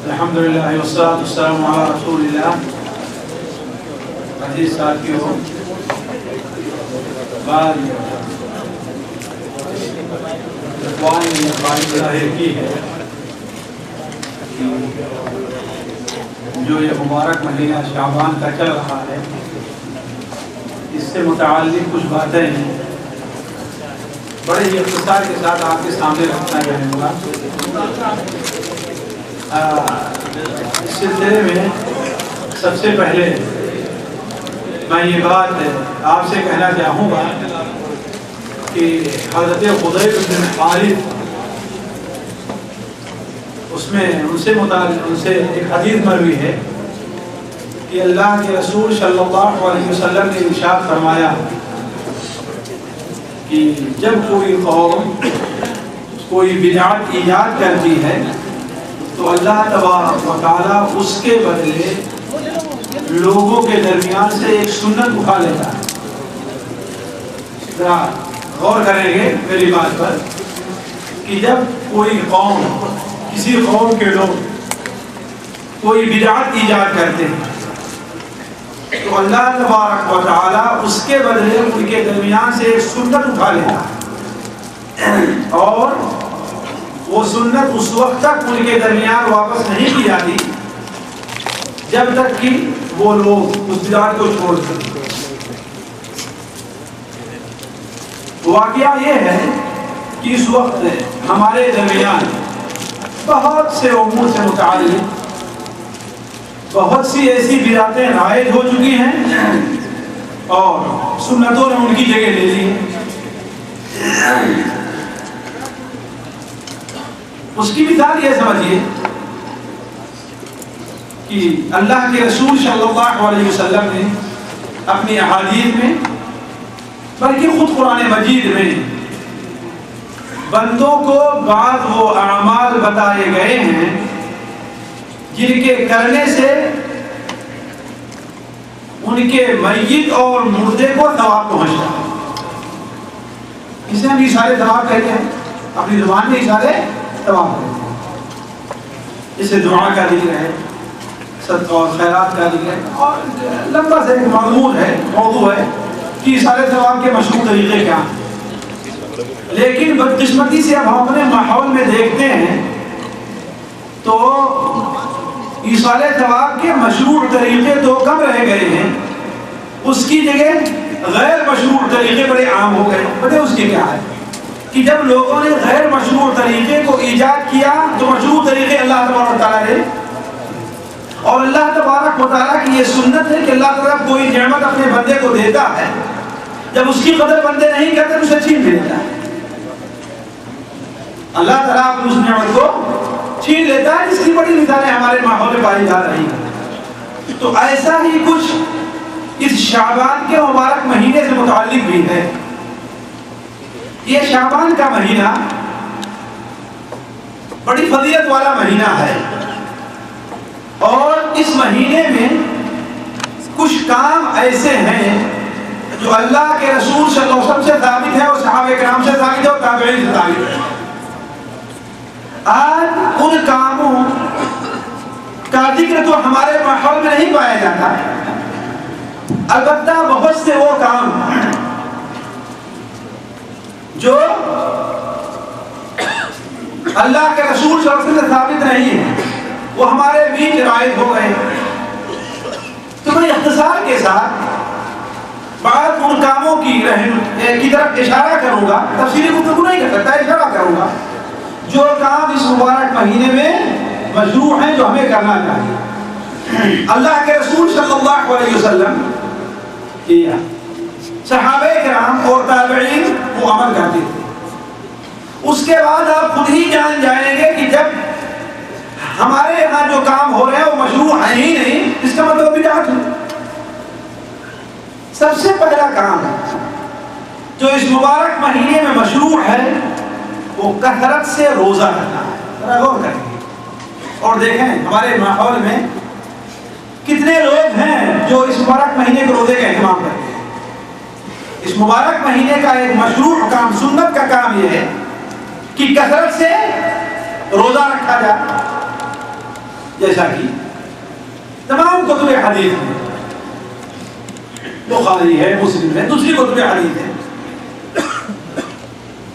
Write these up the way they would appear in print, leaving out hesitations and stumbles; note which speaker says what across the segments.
Speaker 1: الحمدللہ والصلاۃ والسلام علی رسول اللہ. عزیز ساتھیوں، بعد اخوان نے بات ظاہر کی ہے جو یہ مبارک مہینہ شعبان کا چل رہا ہے، اس سے متعلق کچھ باتیں ہیں، بڑے ہی اختصار کے ساتھ آپ کے سامنے رکھنا چاہوں گا. اس سلسلے میں سب سے پہلے میں یہ بات آپ سے کہنا چاہوں گا کہ حضرت خدیب بن حارث ان سے ایک حدیث مروی ہے کہ اللہ کے رسول صلی اللہ علیہ وسلم نے ارشاد فرمایا کہ جب کوئی قوم کوئی بدعت ایجاد کرتی ہے تو اللہ تبارک و تعالیٰ اس کے بدلے لوگوں کے درمیان سے ایک سنت اٹھا لیتا ہے. ذرا غور کریں گے میری بات پر کہ جب کوئی قوم، کسی قوم کے لوگ کوئی بدعت ایجاد کرتے ہیں تو اللہ تبارک و تعالیٰ اس کے بدلے ان کے درمیان سے ایک سنت اٹھا لیتا ہے، اور وہ سنت اس وقت تک ان کے درمیان واپس نہیں کی جاتی جب تک کہ وہ لوگ اس بدعت کو چھوڑ دیں. واقعہ یہ ہے کہ اس وقت ہمارے درمیان بہت سے امور سے متعلق بہت سی ایسی بدعتیں رائج ہو چکی ہیں اور سنتوں نے ان کی جگہ لے لی ہے. اس کی مثال یہ سمجھیے کہ اللہ کے رسول صلی اللہ علیہ وسلم نے اپنی احادیث میں بلکہ خود قرآن مجید میں بندوں کو بعض وہ اعمال بتائے گئے ہیں جن کے کرنے سے ان کے میت اور مردے کو ثواب پہنچتا ہے. اسے ہم اشارے ثواب کہتے ہیں، اپنی زبان میں اشارے ثواب کہتے ہیں. اسے دعا کا ذکر ہے، صدقہ اور خیرات کا ذکر ہے، اور لمبا سے ایک مضمون ہے، موضوع ہے کہ اشارے ثواب کے مشہور طریقے کیا ہیں. لیکن بدقسمتی سے اب ہم اپنے ماحول میں دیکھتے ہیں تو ایصال ثواب کے مشروع طریقے تو کم رہ گئے ہیں، اس کی جگہ غیر مشروع طریقے بڑے عام ہو گئے. پتہ اس کی کیا ہے کہ جب لوگوں نے غیر مشروع طریقے کو ایجاد کیا تو مشروع طریقے اللہ تبارک و تعالیٰ نے، اور اللہ تبارک و تعالیٰ کی یہ سنت ہے کہ اللہ تعالیٰ کوئی نعمت اپنے بندے کو دیتا ہے، جب اس کی قدر بندے نہیں کرتے تو اسے چھین لیتا ہے. اللہ تعالیٰ اپنی اس نعمت کو چھین لیتا ہے، جس کی بڑی مثالیں ہمارے ماحول میں پائی جا رہی ہیں. تو ایسا ہی کچھ اس شعبان کے مبارک مہینے سے متعلق بھی ہے. یہ شعبان کا مہینہ بڑی فضیلت والا مہینہ ہے، اور اس مہینے میں کچھ کام ایسے ہیں جو اللہ کے رسول صلی اللہ علیہ وسلم سے ثابت ہے، اور صحابہ کرام سے ثابت ہے، اور تابعین سے ثابت ہے. آج ان کاموں کا ذکر تو ہمارے ماحول میں نہیں پایا جاتا، البتہ بہت سے وہ کام جو اللہ کے رسول صلی اللہ علیہ وسلم سے ثابت نہیں ہے وہ ہمارے بیچ رائج ہو گئے. تو میں اختصار کے ساتھ بعض ان کاموں کی طرف اشارہ کروں گا، تفصیلی گفتگو نہیں کر سکتا، اشارہ کروں گا جو کام اس مبارک مہینے میں مشروع ہیں جو ہمیں کرنا چاہیے. اللہ کے رسول صلی اللہ علیہ وسلم کیا، صحابہ کرام اور تابعین وہ عمل کرتے تھے. اس کے بعد آپ خود ہی جان جائیں گے کہ جب ہمارے یہاں جو کام ہو رہے ہیں وہ مشروع ہے ہی نہیں، اس کا مطلب بدعت ہے. سب سے پہلا کام جو اس مبارک مہینے میں مشروع ہے وہ کثرت سے روزہ رکھنا ہے. ذرا غور کریں اور دیکھیں ہمارے ماحول میں کتنے لوگ ہیں جو اس مبارک مہینے کے روزے کا اہتمام کرتے ہیں. اس مبارک مہینے کا ایک مشروع کام، سنت کا کام یہ ہے کہ کثرت سے روزہ رکھا جائے، جیسا کہ تمام کتب حدیث میں، بخاری ہے، مسلم ہے، دوسری کتب حدیث ہے،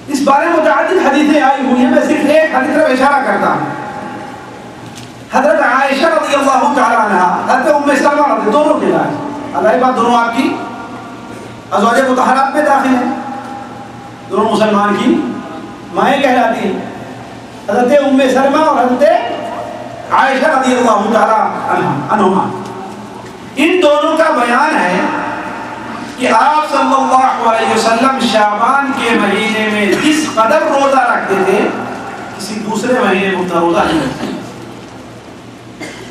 Speaker 1: اس بارے میں متعدد حدیثیں آئی ہوئی ہیں. میں صرف ایک حدیث پر اشارہ کرتا ہوں. حضرت عائشہ رضی اللہ تعالی عنہ، حضرت ام سلمہ رضی، دونوں کے لائق اللہ بات، دونوں آپ کی ازواج مطہرات میں داخل ہیں، دونوں مسلمان کی مائیں کہلاتی ہیں، حضرت ام سلمہ اور حضرت عائشہ رضی اللہ تعالی عنہما. ان دونوں کا بیان ہے کہ آپ صلی اللہ علیہ وسلم شعبان کے مہینے میں جس قدر روزہ رکھتے تھے کسی دوسرے مہینے میں اتنا روزہ نہیں رکھتے،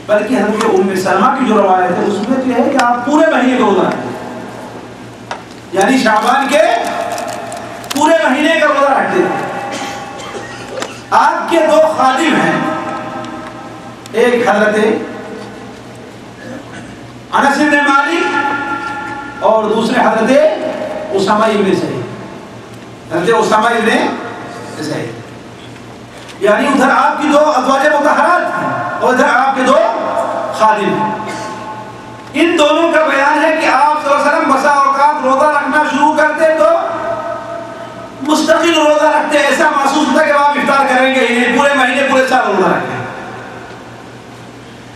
Speaker 1: بلکہ حضرت ام سلمہ کی جو روایت ہے اس میں یہ ہے کہ آپ پورے مہینے کا روزہ رکھتے، یعنی شعبان کے پورے مہینے کا روزہ رکھتے تھے. آپ کے دو خادم ہیں، ایک حضرت انس بن مالک اور دوسرے حضرت اسامہ ابن زید، حضرت اسامہ ابن زید، یعنی ادھر آپ کی دو ازواج مطہرات ہیں اور ادھر آپ کے دو خادم ہیں. ان دونوں کا بیان ہے کہ آپ صلی اللہ علیہ وسلم بسا اوقات روزہ رکھنا شروع کرتے تو مستقل روزہ رکھتے، ایسا محسوس ہوتا کہ آپ افطار کریں گے ہی نہیں، پورے مہینے پورے سال روزہ رکھتے.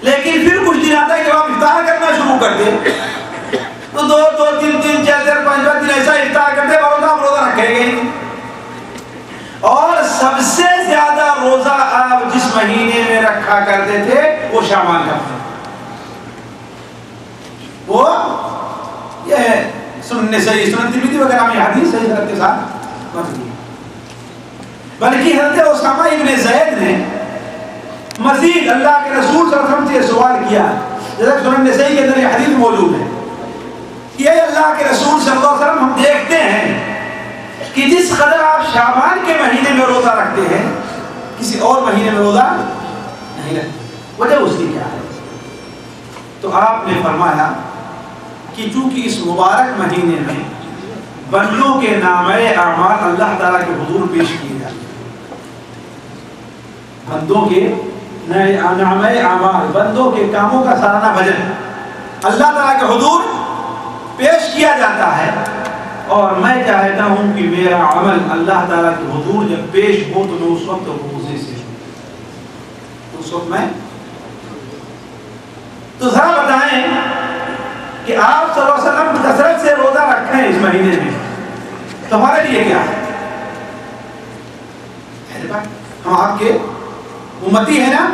Speaker 1: لیکن پھر کچھ دن آتا ہے کہ آپ افطار کرنا شروع کرتے تو دو تین دن 4 5 دن ایسا افطار کرتے اور آپ روزہ رکھیں گے. اور سب سے زیادہ روزہ آپ جس مہینے میں رکھا کرتے تھے وہ شعبان کا تھا. وہ یہ ہے سنن نسائی، سنن ترمذی وغیرہ میں حدیث صحیح سند کے ساتھ مروی ہے. بلکہ حضرت اسامہ ابن زید نے مزید اللہ کے رسول صلی اللہ علیہ وسلم سے سوال کیا، جیسا سنن نسائی کے اندر یہ حدیث موجود ہے کہ اے اللہ کے رسول صلی اللہ علیہ وسلم، ہم دیکھتے ہیں کہ جس قدر آپ شعبان کے مہینے میں روزہ رکھتے ہیں کسی اور مہینے میں روزہ نہیں رکھتے، وجہ اس کی کیا ہے؟ تو آپ نے فرمایا کہ چونکہ اس مبارک مہینے میں بندوں کے نامۂ اعمال اللہ تعالیٰ کے حضور پیش کیے جاتے ہیں. بندوں کے نامۂ اعمال، بندوں کے کاموں کا سالانہ بجٹ اللہ تعالیٰ کے حضور پیش کیا جاتا ہے. اور میں چاہتا ہوں کہ میرا عمل اللہ تعالیٰ کے حضور جب پیش ہو تو میں اس وقت روزے سے اس وقت میں تو ذرا بتائیں کہ آپ صلی اللہ علیہ وسلم کثرت سے روزہ رکھیں اس مہینے میں تو ہمارے لیے کیا ہے؟ ہم آپ کے امتی ہیں نا،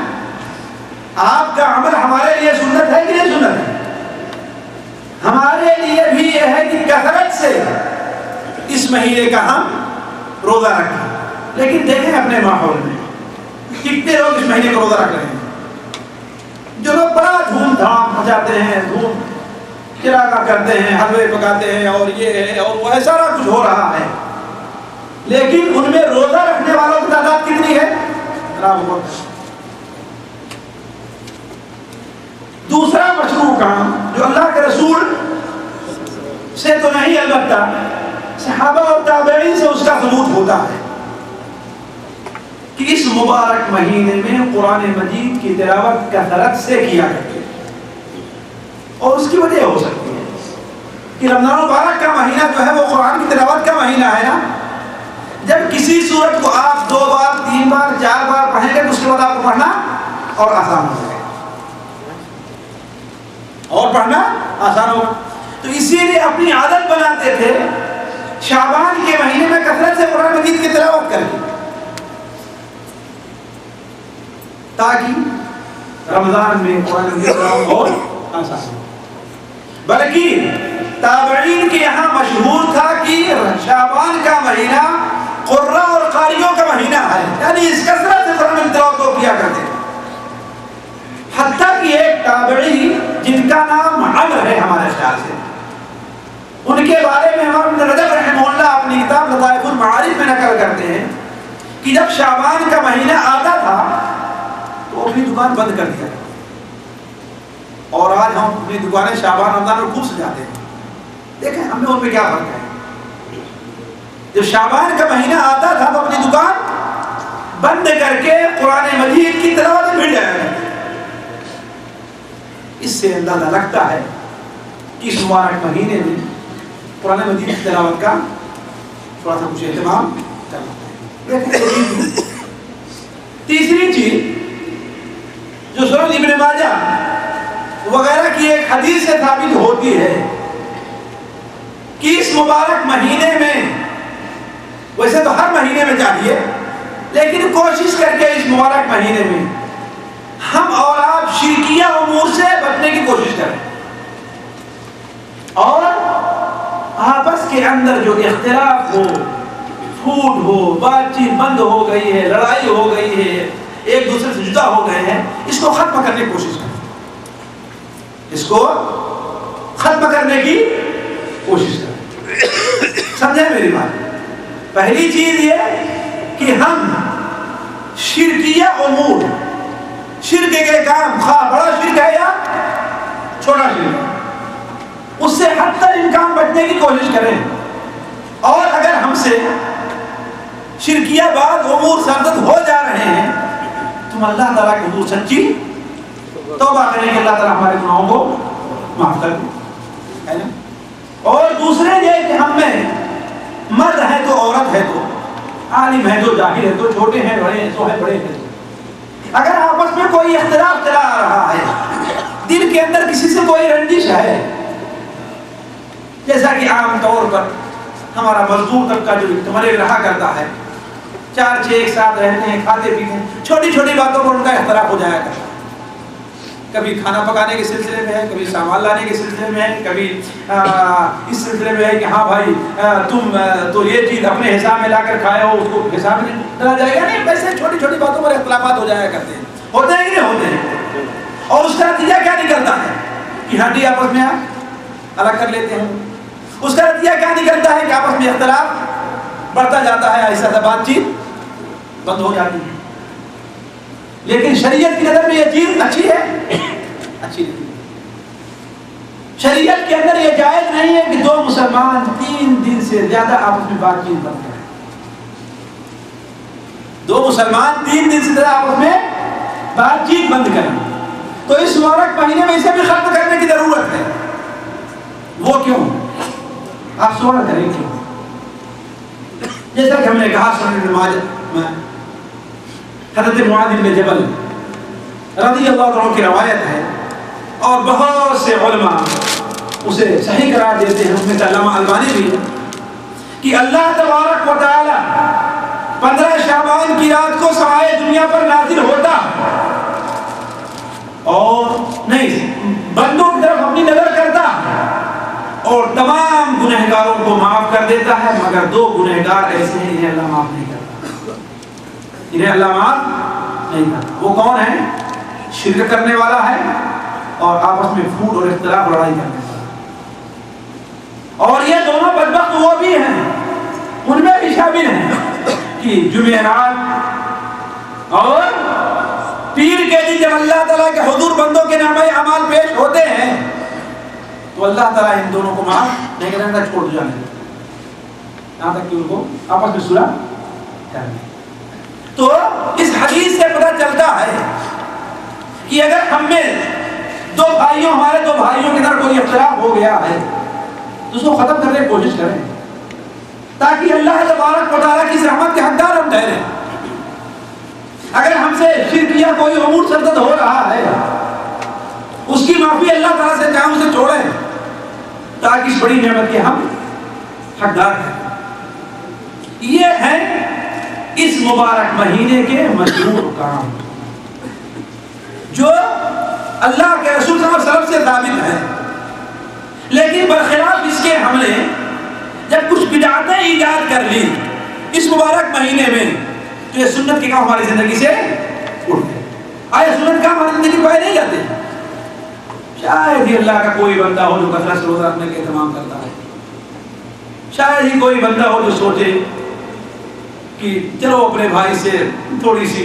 Speaker 1: آپ کا عمل ہمارے لیے سنت ہے کہ نہیں سنت ہے؟ ہمارے لیے بھی یہ ہے کہ کثرت سے اس مہینے کا ہم روزہ رکھیں. لیکن دیکھیں اپنے ماحول میں کتنے لوگ اس مہینے کا روزہ رکھ رہے ہیں. جو لوگ بڑا دھوم دھام مچاتے ہیں، دھوم چراغا کرتے ہیں، حلوے پکاتے ہیں اور یہ ہے اور وہ ایسا کچھ ہو رہا ہے، لیکن ان میں روزہ رکھنے والوں کی تعداد کتنی ہے؟ دوسرا مشروع کام جو اللہ کے رسول سے تو نہیں، البتہ صحابہ اور تابعین سے اس کا ثبوت ہوتا ہے کہ اس مبارک مہینے میں قرآن مجید کی تلاوت کثرت سے کیا کرتے ہیں. اور اس کی وجہ ہو سکتی ہے کہ رمضان مبارک کا مہینہ جو ہے وہ قرآن کی تلاوت کا مہینہ ہے نا. جب کسی سورت کو آپ 2 بار 3 بار 4 بار پڑھیں گے تو اس کے بعد آپ کو پڑھنا اور آسان ہو جائے گا، اور پڑھنا آسان ہوگا. تو اسی لیے اپنی عادت بناتے تھے شعبان کے مہینے میں کثرت سے قرآن مجید کی تلاوت کریں تاکہ رمضان میں قرآن مجید کی تلاوت اور آسان ہو. بلکہ تابعین کے یہاں مشہور تھا کہ شعبان کا مہینہ قرہ اور قاریوں کا مہینہ ہے، یعنی اس کثرت سے قرآن مجید تلاوت کو کیا کرتے ہیں. حتیٰ کہ ایک تابعی جن کا نام عمر ہے ہمارے خیال سے، ان کے بارے میں امام ابن رجب رحمہ اللہ اپنی کتاب لطائف المعارف میں نقل کرتے ہیں کہ جب شعبان کا مہینہ آتا تھا تو اپنی دکان بند کر دیا. اور آج ہم اپنی دکانیں شعبان رمضان میں خوب سجاتے ہیں. دیکھیں ہم نے ان میں کیا فرق ہے. جب شعبان کا مہینہ آتا تھا تو اپنی دکان بند کر کے قرآن مجید کی تلاوت میں بھیڑ جایا کرتے. اس سے اندازہ لگتا ہے کہ اس مبارک مہینے میں قرآن مجید کی تلاوت کا تھوڑا سا کچھ اہتمام کرنا ہے. تیسری چیز جو سنن ابن ماجہ وغیرہ کی ایک حدیث سے ثابت ہوتی ہے کہ اس مبارک مہینے میں، ویسے تو ہر مہینے میں چاہیے، لیکن کوشش کر کے اس مبارک مہینے میں ہم اور آپ شرکیہ امور سے بچنے کی کوشش کریں، اور آپس کے اندر جو اختلاف ہو، پھوٹ ہو، بات چیت بند ہو گئی ہے، لڑائی ہو گئی ہے، ایک دوسرے سے جدا ہو گئے ہیں، اس کو ختم کرنے کی کوشش کریں. اس کو ختم کرنے کی کوشش کریں. سمجھیں میری بات؟ پہلی چیز یہ کہ ہم شرکیہ امور، شرک کے کام، خواہ بڑا شرک ہے یا چھوٹا شرک، اس سے حد تک امکان بچنے کی کوشش کریں. اور اگر ہم سے شرکیہ بعض امور سرزد ہو جا رہے ہیں تو اللہ تعالیٰ کے حضور سچی توبہ کریں کہ اللہ تعالیٰ ہمارے گناہوں کو معاف کر دے. اور دوسرے یہ کہ ہم میں مرد ہے تو عورت ہے تو عالم ہے تو جاہل ہے تو چھوٹے ہیں بڑے ہیں تو ہے بڑے ہیں، اگر آپس میں کوئی اختلاف چلا آ رہا ہے، دل کے اندر کسی سے کوئی رنجش ہے، جیسا کہ عام طور پر ہمارا مزدور طبقہ جو تمہارے رہا کرتا ہے، 4-6 ایک ساتھ رہتے ہیں، کھاتے پیتے ہیں، چھوٹی چھوٹی باتوں پر ان کا اختلاف ہو جایا کرتا ہے. کبھی کھانا پکانے کے سلسلے میں ہے، کبھی سامان لانے کے سلسلے میں ہے، کبھی اس سلسلے میں ہے کہ ہاں بھائی تم تو یہ چیز اپنے حساب میں لا کر کھائے ہو، اس کو حساب میں ڈالا جائے گا. نہیں، ویسے چھوٹی چھوٹی باتوں پر اختلافات ہو جایا کرتے ہیں. ہوتے ہیں کہ نہیں ہوتے ہیں؟ اور اس کا نتیجہ کیا نکلتا ہے کہ ہڈی آپس میں الگ کر لیتے ہیں. اس کا نتیجہ کیا نکلتا ہے کہ آپس میں اختلاف بڑھتا جاتا ہے، ایسا بات چیت بند ہو جاتی ہے. لیکن شریعت کی نظر میں یہ چیز اچھی ہے؟ اچھی نہیں. شریعت کے اندر یہ جائز نہیں ہے کہ دو مسلمان 3 دن سے زیادہ آپس میں بات چیت بند کریں. دو مسلمان 3 دن سے زیادہ آپس میں بات چیت بند کریں. تو اس مبارک مہینے میں اسے بھی ختم کرنے کی ضرورت ہے. وہ کیوں؟ آپ سوال کریں کیوں؟ جیسا کہ ہم نے کہا سنن ابن ماجہ میں حضرت معاذ بن جبل رضی اللہ عنہ کی روایت ہے، اور بہت سے علماء اسے صحیح قرار دیتے ہیں، اس میں علامہ البانی بھی ہے، کہ اللہ تبارک و تعالی 15 شعبان کی رات کو سمائے دنیا پر نازل ہوتا اور نہیں بندوں کی طرف اپنی نظر کرتا اور تمام گنہگاروں کو معاف کر دیتا ہے، مگر 2 گنہگار ایسے ہیں انہیں اللہ معاف نہیں کرتا. انہیں اللہ معاف نہیں کرتا. وہ کون ہے؟ شرک کرنے والا ہے اور آپس میں پھوٹ اور اختلاف لڑائی کرنے والا. اور یہ دونوں بدبخت وہ بھی ہیں، ان میں بھی شامل ہیں کہ جمعرات اور پیر کے دن جب اللہ تعالیٰ کے حضور بندوں کے نامہ اعمال پیش ہوتے ہیں تو اللہ تعالیٰ ان دونوں کو معاف نہیں کرنے کا، چھوڑ جانے دیتا یہاں تک کہ ان کو آپس میں صلح کر دیں. تو اس حدیث سے پتہ چلتا ہے کہ اگر ہم میں ہمارے دو بھائیوں کے اندر کوئی اختلاف ہو گیا ہے تو اس کو ختم کرنے کی کوشش کریں تاکہ اللہ تبارک و تعالیٰ کی رحمت کے حقدار ہم ٹھہریں. اگر ہم سے شرکیہ کوئی امور سرزد ہو رہا ہے اس کی معافی اللہ تعالیٰ سے چاہے اسے چھوڑیں تاکہ اس بڑی نعمت کے ہم حقدار ہیں. یہ ہے اس مبارک مہینے کے مشروع کام جو اللہ کے رسول صلی اللہ علیہ وسلم سے ثابت ہے. لیکن برخلاف اس کے ہم نے جب کچھ بدعتیں ایجاد کر لی اس مبارک مہینے میں تو یہ سنت کے کام ہماری زندگی سے اٹھ گئے. آیا سنت کام ہماری زندگی پائے نہیں جاتے؟ شاید ہی اللہ کا کوئی بندہ ہو جو کثرت سے روزہ رکھنے کا اہتمام کرتا ہے. شاید ہی کوئی بندہ ہو جو سوچے کہ چلو اپنے بھائی سے تھوڑی سی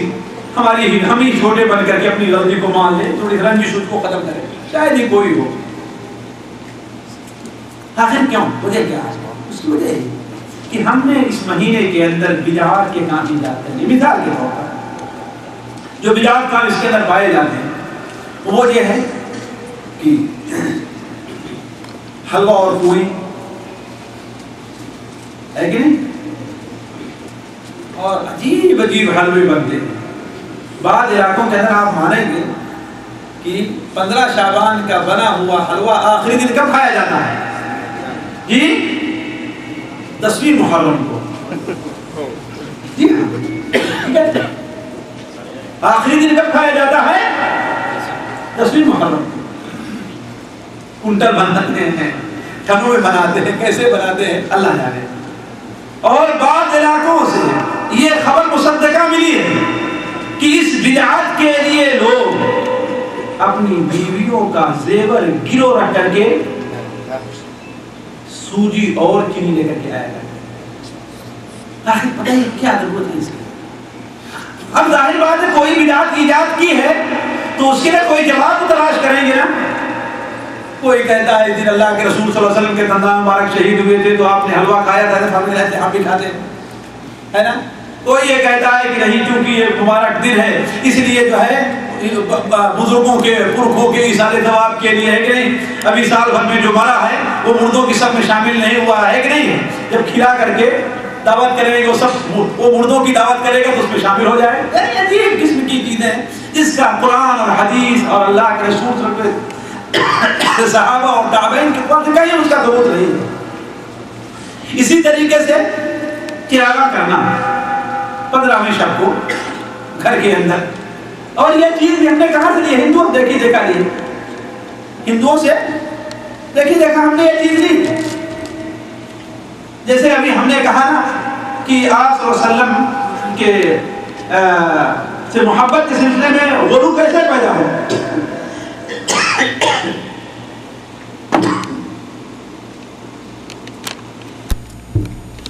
Speaker 1: ہم ہی چھوٹے بن کر کے اپنی غلطی کو مان لیں، تھوڑی رنجش کو ختم کریں. شاید ہی کوئی ہو. آخر کیوں؟ وجہ کیا ہے؟ اس کی وجہ ہے کہ ہم نے اس مہینے کے اندر بدعات کے کام ایجاد کرنی. مثال کے طور پر جو بدعات کام اس کے اندر پائے جاتے ہیں وہ یہ ہے کہ حلوہ اور پوری ہے کہ نہیں, اور عجیب عجیب حلوے بنتے ہیں. بعض علاقوں کے اندر آپ مانیں گے کہ 15 شعبان کا بنا ہوا حلوہ آخری دن کب کھایا جاتا ہے؟ جی 10ویں محرم کو. جی آخری دن کب کھایا جاتا ہے؟ 10ویں محرم. کنٹل بناتے ہیں, ٹھنوں میں بناتے ہیں, کیسے بناتے ہیں اللہ جانے. اور بعض علاقوں سے یہ خبر مصدقہ ملی ہے کہ اس بدعت کے لیے لوگ اپنی بیویوں کا زیور گرو رکھ کر کے سوجی اور چینی لے کر کے آیا کرتے ہیں. آخر پتہ ہے کیا ضرورت ہے اس کی؟ اب ظاہر بات ہے کوئی بدعت ایجاد کی ہے تو اس کے لیے کوئی جواب تو تلاش کریں گے نا. کوئی کہتا ہے اس دن اللہ کے رسول صلی اللہ علیہ وسلم کے دندان مبارک شہید ہوئے تھے تو آپ نے حلوہ کھایا تھا, سامنے رہتے آپ بھی کھاتے ہے نا. کوئی یہ کہتا ہے کہ نہیں چونکہ یہ مبارک دن ہے اس لیے جو ہے بزرگوں کے پرکھوں کے اثارے ثواب کے لیے ہے کہ نہیں. ابھی سال بھر میں جو مرا ہے وہ مردوں کی سب میں شامل نہیں ہوا ہے کہ نہیں. جب کھلا کر کے دعوت کریں گے وہ سب وہ مردوں کی دعوت کرے گا تو اس میں شامل ہو جائے. عجیب قسم کی چیزیں جس کا قرآن اور حدیث اور اللہ کے رسول صلی اللہ علیہ وسلم صحابہ اور تابعین کے پاس کہیں اس کا ثبوت نہیں ہے. اسی طریقے سے چراغاں کرنا 15ویں شب کو گھر کے اندر, اور یہ چیز بھی ہم نے کہاں سے لی ہے؟ ہندوؤں دیکھی دیکھا لی, ہندوؤں سے دیکھی دیکھا ہم نے یہ چیز لی. جیسے ابھی ہم نے کہا نا کہ آپ صلی اللہ علیہ وسلم کے سے محبت کے سلسلے میں غلو کیسے پیدا ہو.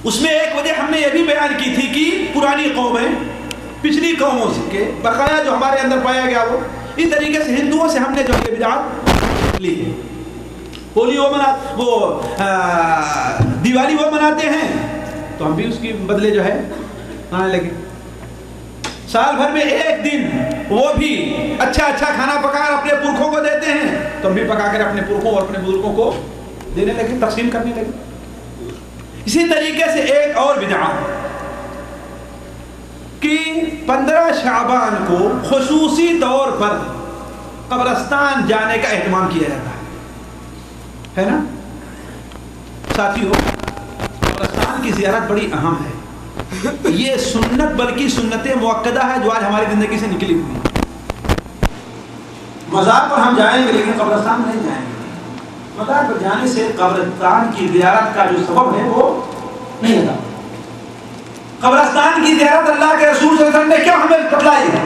Speaker 1: اس میں ایک وجہ ہم نے یہ بھی بیان کی تھی کہ پرانی قومیں پچھلی قوموں کے بقایا جو ہمارے اندر پایا گیا وہ اس طریقے سے ہندوؤں سے ہم نے جو بدعات لی ہے. ہولی وہ دیوالی وہ مناتے ہیں تو ہم بھی اس کی بدلے جو ہے منانے لگے. سال بھر میں ایک دن وہ بھی اچھا کھانا پکا کر اپنے پرکھوں کو دیتے ہیں تو ہم بھی پکا کر اپنے پرکھوں اور اپنے بزرگوں کو دینے لگے, تقسیم کرنے لگے. اسی طریقے سے ایک اور بدعت کہ 15 شعبان کو خصوصی طور پر قبرستان جانے کا اہتمام کیا جاتا ہے نا ساتھیو. قبرستان کی زیارت بڑی اہم ہے. یہ سنت بلکہ سنت موقدہ ہے جو آج ہماری زندگی سے نکلی ہوئی ہے. مزار پر ہم جائیں گے لیکن قبرستان نہیں جائیں گے. مزار پر جانے سے قبرستان کی زیارت کا جو سبب ہے وہ نہیں ہوتا. قبرستان کی زیارت اللہ کے رسول صلی اللہ علیہ وسلم نے کیوں ہمیں بتلائی ہے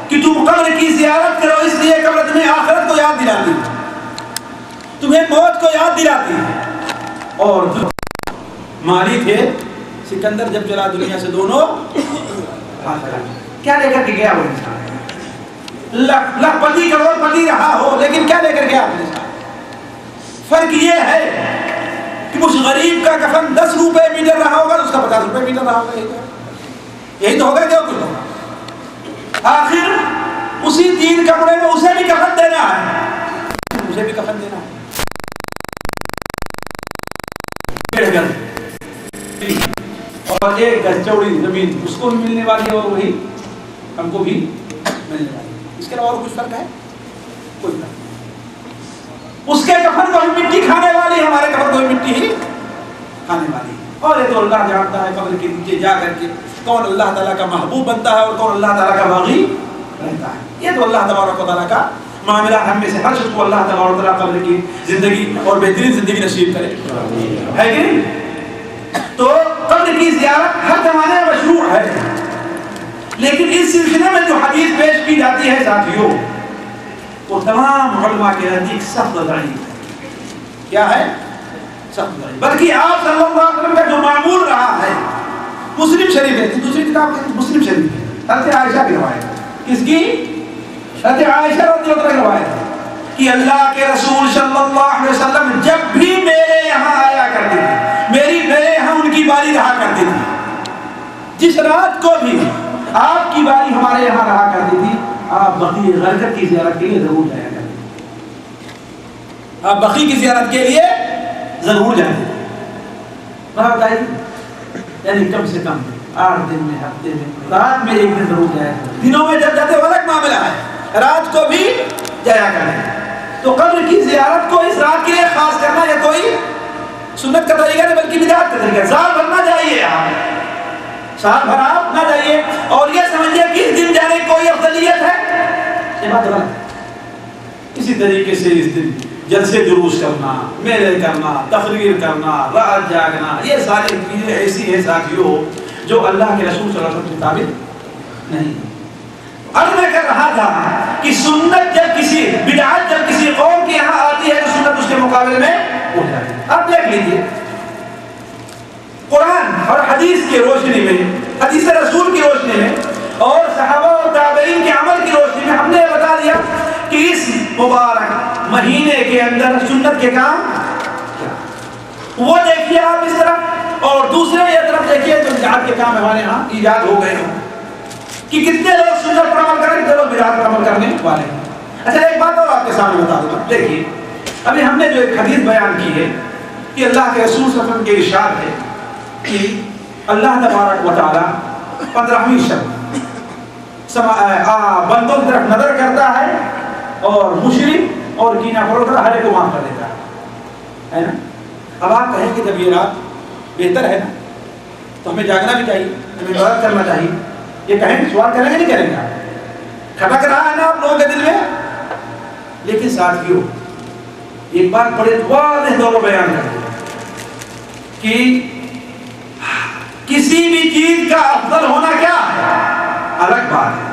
Speaker 1: کہ تم قبر کی زیارت کرو, اس لیے قبر تمہیں آخرت کو یاد دلاتی ہے, تمہیں موت کو یاد دلاتی ہے. اور جو مالی تھے سکندر جب چلا دنیا سے دونوں کیا لے کر کے گیا وہ انسان؟ لاکھ پتی کروڑ پتی رہا ہو لیکن کیا لے کر گیا وہ انسان؟ فرق یہ ہے کہ اس غریب کا کفن 10 روپے میٹر رہا ہوگا اس کا 50 روپے میٹر رہا ہوگا. یہی تو ہوگا کیا کچھ ہوگا. آخر اسی 3 کپڑے میں اسے بھی کفن دینا ہے, اسے بھی کفن دینا ہے. اور 1 گز چوڑی زمین اس کو بھی ملنے والی ہے اور وہی ہم کو بھی ملنے والی ہے. اس کے علاوہ اور کچھ فرق ہے؟ کوئی فرق. اس کے کفن کو بھی مٹی کھانے والی ہے, ہمارے کفن کو بھی مٹی ہی کھانے والی ہے. اور یہ تو اللہ جانتا ہے قبر کے نیچے جا کر کے کون اللہ تعالیٰ کا محبوب بنتا ہے اور کون اللہ تعالیٰ کا باغی رہتا ہے. یہ تو اللہ تبارک و تعالیٰ کا معاملہ. ہم میں سے ہر شخص کو اللہ تبارک و تعالیٰ قبر کی زندگی اور بہترین زندگی نصیب کرے, ہے کہ نہیں؟ تو قبر کی زیارت ہر زمانے میں مشروع ہے, لیکن اس سلسلے میں جو حدیث پیش کی جاتی ہے ساتھیوں وہ تمام علماء کے نزدیک سخت ضعیف ہے. کیا ہے؟ سخت ضعیف. بلکہ آپ صلی اللہ علیہ وسلم کا جو معمول رہا ہے مسلم شریف ہے, دوسری کتاب ہے مسلم شریف ہے, حضرت عائشہ کی روایت. کس کی؟ حضرت عائشہ رضی اللہ عنہا کی روایت ہے کہ اللہ کے رسول صلی اللہ علیہ وسلم جب بھی میرے یہاں آیا کرتے تھے, میرے یہاں ان کی باری رہا کرتی تھی، جس رات کو بھی آپ کی باری ہمارے یہاں رہا کرتی تھی، آپ بقیع غرقد کی زیارت کے لیے ضرور جایا کرتے تھے، آپ بقیع کی زیارت کے لیے ضرور جاتے تھے۔ بتائیے، یعنی کم سے کم 8 دن میں، ہفتے میں، رات میں 1 دن ضرور جایا کرتے۔ دنوں میں جب جاتے وہ الگ معاملہ ہے، رات کو بھی جایا کریں۔ تو قبر کی زیارت کو اس رات کے لیے خاص کرنا یہ کوئی سنت کا طریقہ نہیں بلکہ بدعت کا طریقہ ہے۔ سال بھر نہ جائیے آپ، سال بھر آپ نہ جائیے اور یہ سمجھیے کہ اس دن جانے کی کوئی افضلیت ہے، یہ بات غلط ہے۔ اسی طریقے سے اس دن جلسے جلوس کرنا، میلے کرنا، تقریر کرنا، رات جاگنا، یہ ساری چیزیں ایسی ہیں ساتھیوں جو اللہ کے رسول صلی اللہ علیہ وسلم کے مطابق نہیں۔ اب میں کر رہا تھا کہ سنت جب کسی بدعت جب کسی قوم کے یہاں آتی ہے تو سنت اس کے مقابلے میں اٹھ جاتی ہے۔ اب دیکھ لیجیے، قرآن اور حدیث کی روشنی میں، حدیث رسول کی روشنی میں اور صحابہ اور تابعین کے عمل کی روشنی میں ہم نے بتا دیا کہ اس مبارک مہینے کے اندر سنت کے کام کیا، وہ دیکھیے آپ اس طرف، اور دوسرے یہ طرف دیکھیے جو بدعت کے کام ہمارے ہاں ایجاد ہو گئے ہیں کہ کتنے لوگ سنت پر عمل کریں، کتنے لوگ بدعت پر عمل کرنے والے ہیں۔ اچھا ایک بات اور آپ کے سامنے بتا دوں، دیکھیے ابھی ہم نے جو ایک حدیث بیان کی ہے کہ اللہ کے رسول صلی اللہ علیہ وسلم کے ارشاد ہے کہ اللہ تبارک و تعالی 15ویں شب بندوں کی طرف نظر کرتا ہے اور مشرک اور کینہ پروڑ ہر ایک کو معاف کر دیتا ہے نا۔ اب آپ کہیں کہ جب یہ رات بہتر ہے نا تو ہمیں جاگنا بھی چاہیے، ہمیں عبادت کرنا چاہیے، یہ کہیں گے، سوال کریں گے نہیں کریں گے؟ کھٹک رہا ہے نا آپ لوگوں کے دل میں۔ لیکن ساتھیوں ایک بات بڑے واضح طور پر بیان کرتے ہیں کہ کسی بھی چیز کا افضل ہونا کیا ہے الگ بات ہے،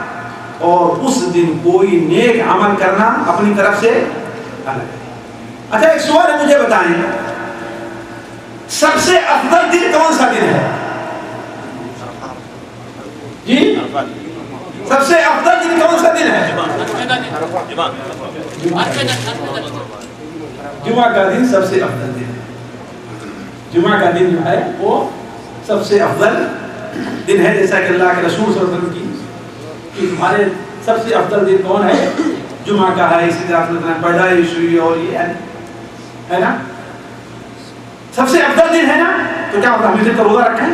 Speaker 1: اور اس دن کوئی نیک عمل کرنا اپنی طرف سے الگ ہے۔ اچھا ایک سوال ہے، مجھے بتائیں سب سے افضل دن کون سا دن ہے؟ جی سب سے افضل دن کون سا دن ہے؟ جمعہ کا دن سب سے افضل دن ہے۔ جمعہ کا دن جو ہے وہ سب سے افضل دن ہے، جیسا کہ اللہ کے رسول صلی اللہ علیہ وسلم کی تمہارے سب سے افضل دن کون ہے؟ جمعہ کا ہے، اسی طرح پیدائش ہوئی اور یہ ہے نا سب سے افضل دن ہے نا، تو کیا ہوتا ہے ہم اس دن کا روزہ رکھیں؟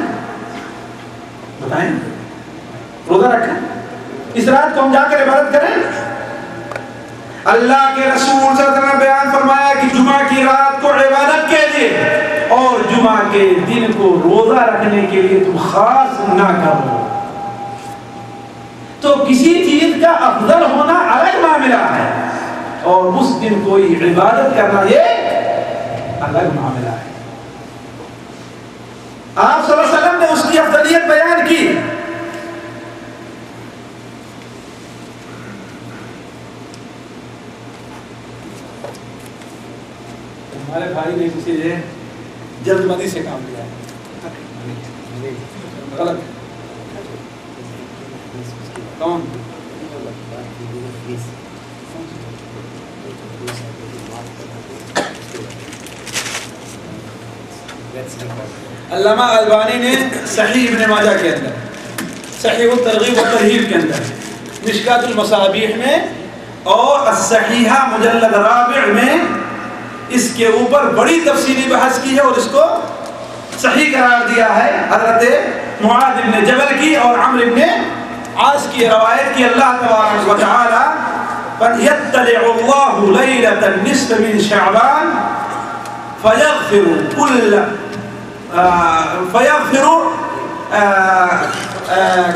Speaker 1: بتائیں، روزہ رکھیں، اس رات کو ہم جا کر عبادت کریں؟ اللہ کے رسول صلی اللہ علیہ وسلم نے بیان فرمایا کہ جمعہ کی رات کو عبادت کے لیے اور جمعہ کے دن کو روزہ رکھنے کے لیے تم خاص نہ کرو۔ تو کسی چیز کا افضل ہونا الگ معاملہ ہے اور اس دن کوئی عبادت کرنا یہ الگ معاملہ ہے۔ آپ صلی اللہ علیہ وسلم نے اس کی افضلیت بیان کی۔ ہمارے بھائی نے کسی نے جلد بازی سے کام لیا ہے، غلط کون؟ علامہ البانی نے صحیح ابن ماجہ کے اندر، صحیح الترغیب والترہیب کے اندر، مشکات المصابیح میں اور الصحیحہ مجلد رابع میں اس کے اوپر بڑی تفصیلی بحث کی ہے اور اس کو صحیح قرار دیا ہے۔ حضرت معاذ بن جبل کی اور عمرو بن عاص کی روایت کی، اللہ تبارک و تعالی فَيَطَّلِعُ اللَّهُ لَيْلَةَ النِّصْفِ مِنْ شَعْبَانَ فَيَغْفِرُ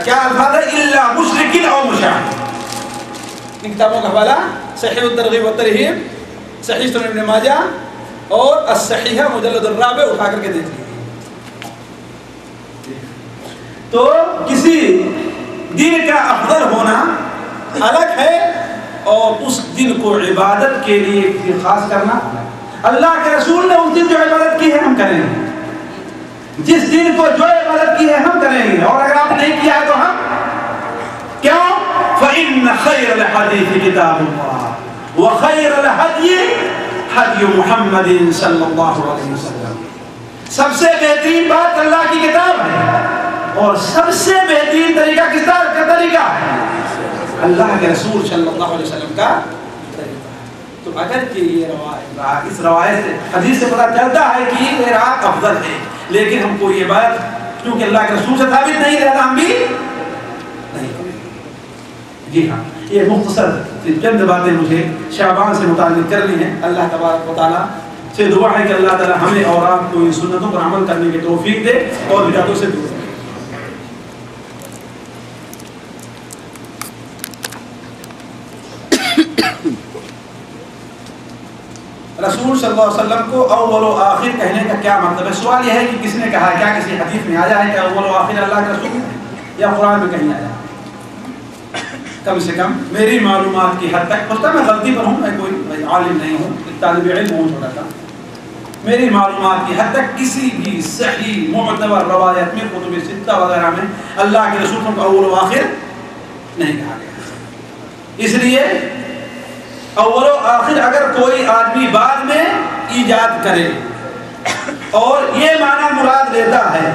Speaker 1: کیا الفاظ ہے اِلَّا مُشْرِكٍ أَوْ مُشَاهِدٍ۔ ان کتابوں کا حوالہ صحیح الترغیب والترہیب، صحیح سنن ابن ماجہ اور الصحیحہ مجلد الرابع اٹھا کر کے دیکھ لیجیے۔ تو کسی دن کا افضل ہونا الگ ہے اور اس دن کو عبادت کے لیے کسی خاص کرنا، اللہ کے رسول نے اس دن جو عبادت کی ہے ہم کریں گے، جس دن کو جو عبادت کی ہے ہم کریں گے، اور اگر آپ نہیں کیا ہے تو ہم کیوں؟ فَإِنَّ خَيْرَ الْحَدِيثِ كِتَابُ اللَّهِ وَخَيْرَ الْهَدْيِ هَدْيُ مُحَمَّدٍ صلی اللہ علیہ وسلم۔ سب سے بہترین بات اللہ کی کتاب ہے، اور سب سے بہترین طریقہ کس کا طریقہ ہے؟ اللہ کے رسول صلی اللہ علیہ وسلم کا طریقہ ہے۔ تو اگر کہ یہ روایت، اس روایت سے حدیث سے پتہ چلتا ہے کہ یہ رات افضل ہے، لیکن ہم کو یہ بات کیونکہ اللہ کے رسول سے ثابت نہیں رہتا، ہم بھی نہیں کریں۔ جی ہاں، یہ مختصر چند باتیں مجھے شعبان سے متعلق کرنی ہیں۔ اللہ تبارک و تعالیٰ سے دعا ہے کہ اللہ تعالیٰ ہمیں اور آپ کو ان سنتوں پر عمل کرنے کی توفیق دے اور بدعتوں سے دور رکھے۔ رسول صلی اللہ علیہ وسلم کو اول و آخر کہنے کا کیا مطلب ہے؟ سوال یہ ہے کہ کس نے کہا، کیا کسی حدیث میں آیا ہے کہ اول و آخر اللہ کا رسول ہے، یا قرآن میں کہیں آیا؟ کم سے کم میری معلومات کی حد تک، پتہ میں غلطی پر ہوں، میں کوئی عالم نہیں ہوں، ایک طالب علم ہوں چھوٹا سا، میری معلومات کی حد تک کسی بھی صحیح معتبر روایت میں کتب ستہ وغیرہ میں اللہ کے رسول کو اول و آخر نہیں کہا گیا۔ اس لیے اول و آخر اگر کوئی آدمی بعد میں ایجاد کرے اور یہ معنی مراد لیتا ہے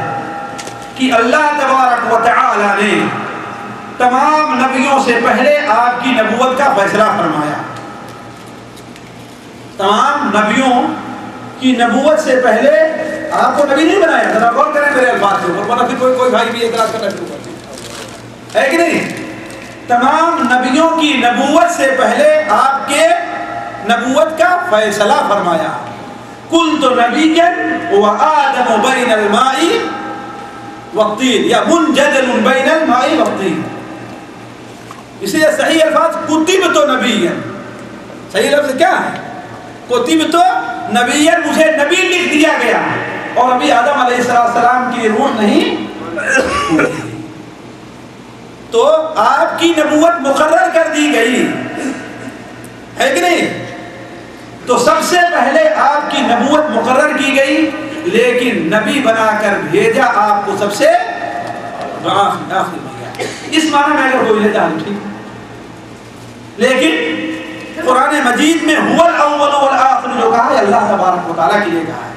Speaker 1: کہ اللہ تبارک و تعالی نے تمام نبیوں سے پہلے آپ کی نبوت کا فیصلہ فرمایا، تمام نبیوں کی نبوت سے پہلے آپ کو نبی نہیں بنایا، ذرا غور کریں میرے الفاظ سے، ورنہ پھر کوئی بھائی بھی اعتراض کرنا شروع کر دے، ہے کہ نہیں؟ تمام نبیوں کی نبوت سے پہلے آپ کے نبوت کا فیصلہ فرمایا۔ کنت نبیا وآدم بین الماء والطین، یا منجدل بین الماء والطین۔ اس لیے صحیح الفاظ کتبت نبیا، صحیح لفظ کیا ہے؟ کتبت نبیا، مجھے نبی لکھ دیا گیا، اور ابھی آدم علیہ السلام کی روح نہیں تو آپ کی نبوت مقرر کر دی گئی ہے کہ نہیں؟ تو سب سے پہلے آپ کی نبوت مقرر کی گئی، لیکن نبی بنا کر بھیجا آپ کو سب سے آخر میں۔ اس معنی میں اگر کوئی لیتا ہے ٹھیک، لیکن قرآن مجید میں هو الاول والآخر جو کہا ہے اللہ تبارک و تعالیٰ کے لیے کہا ہے،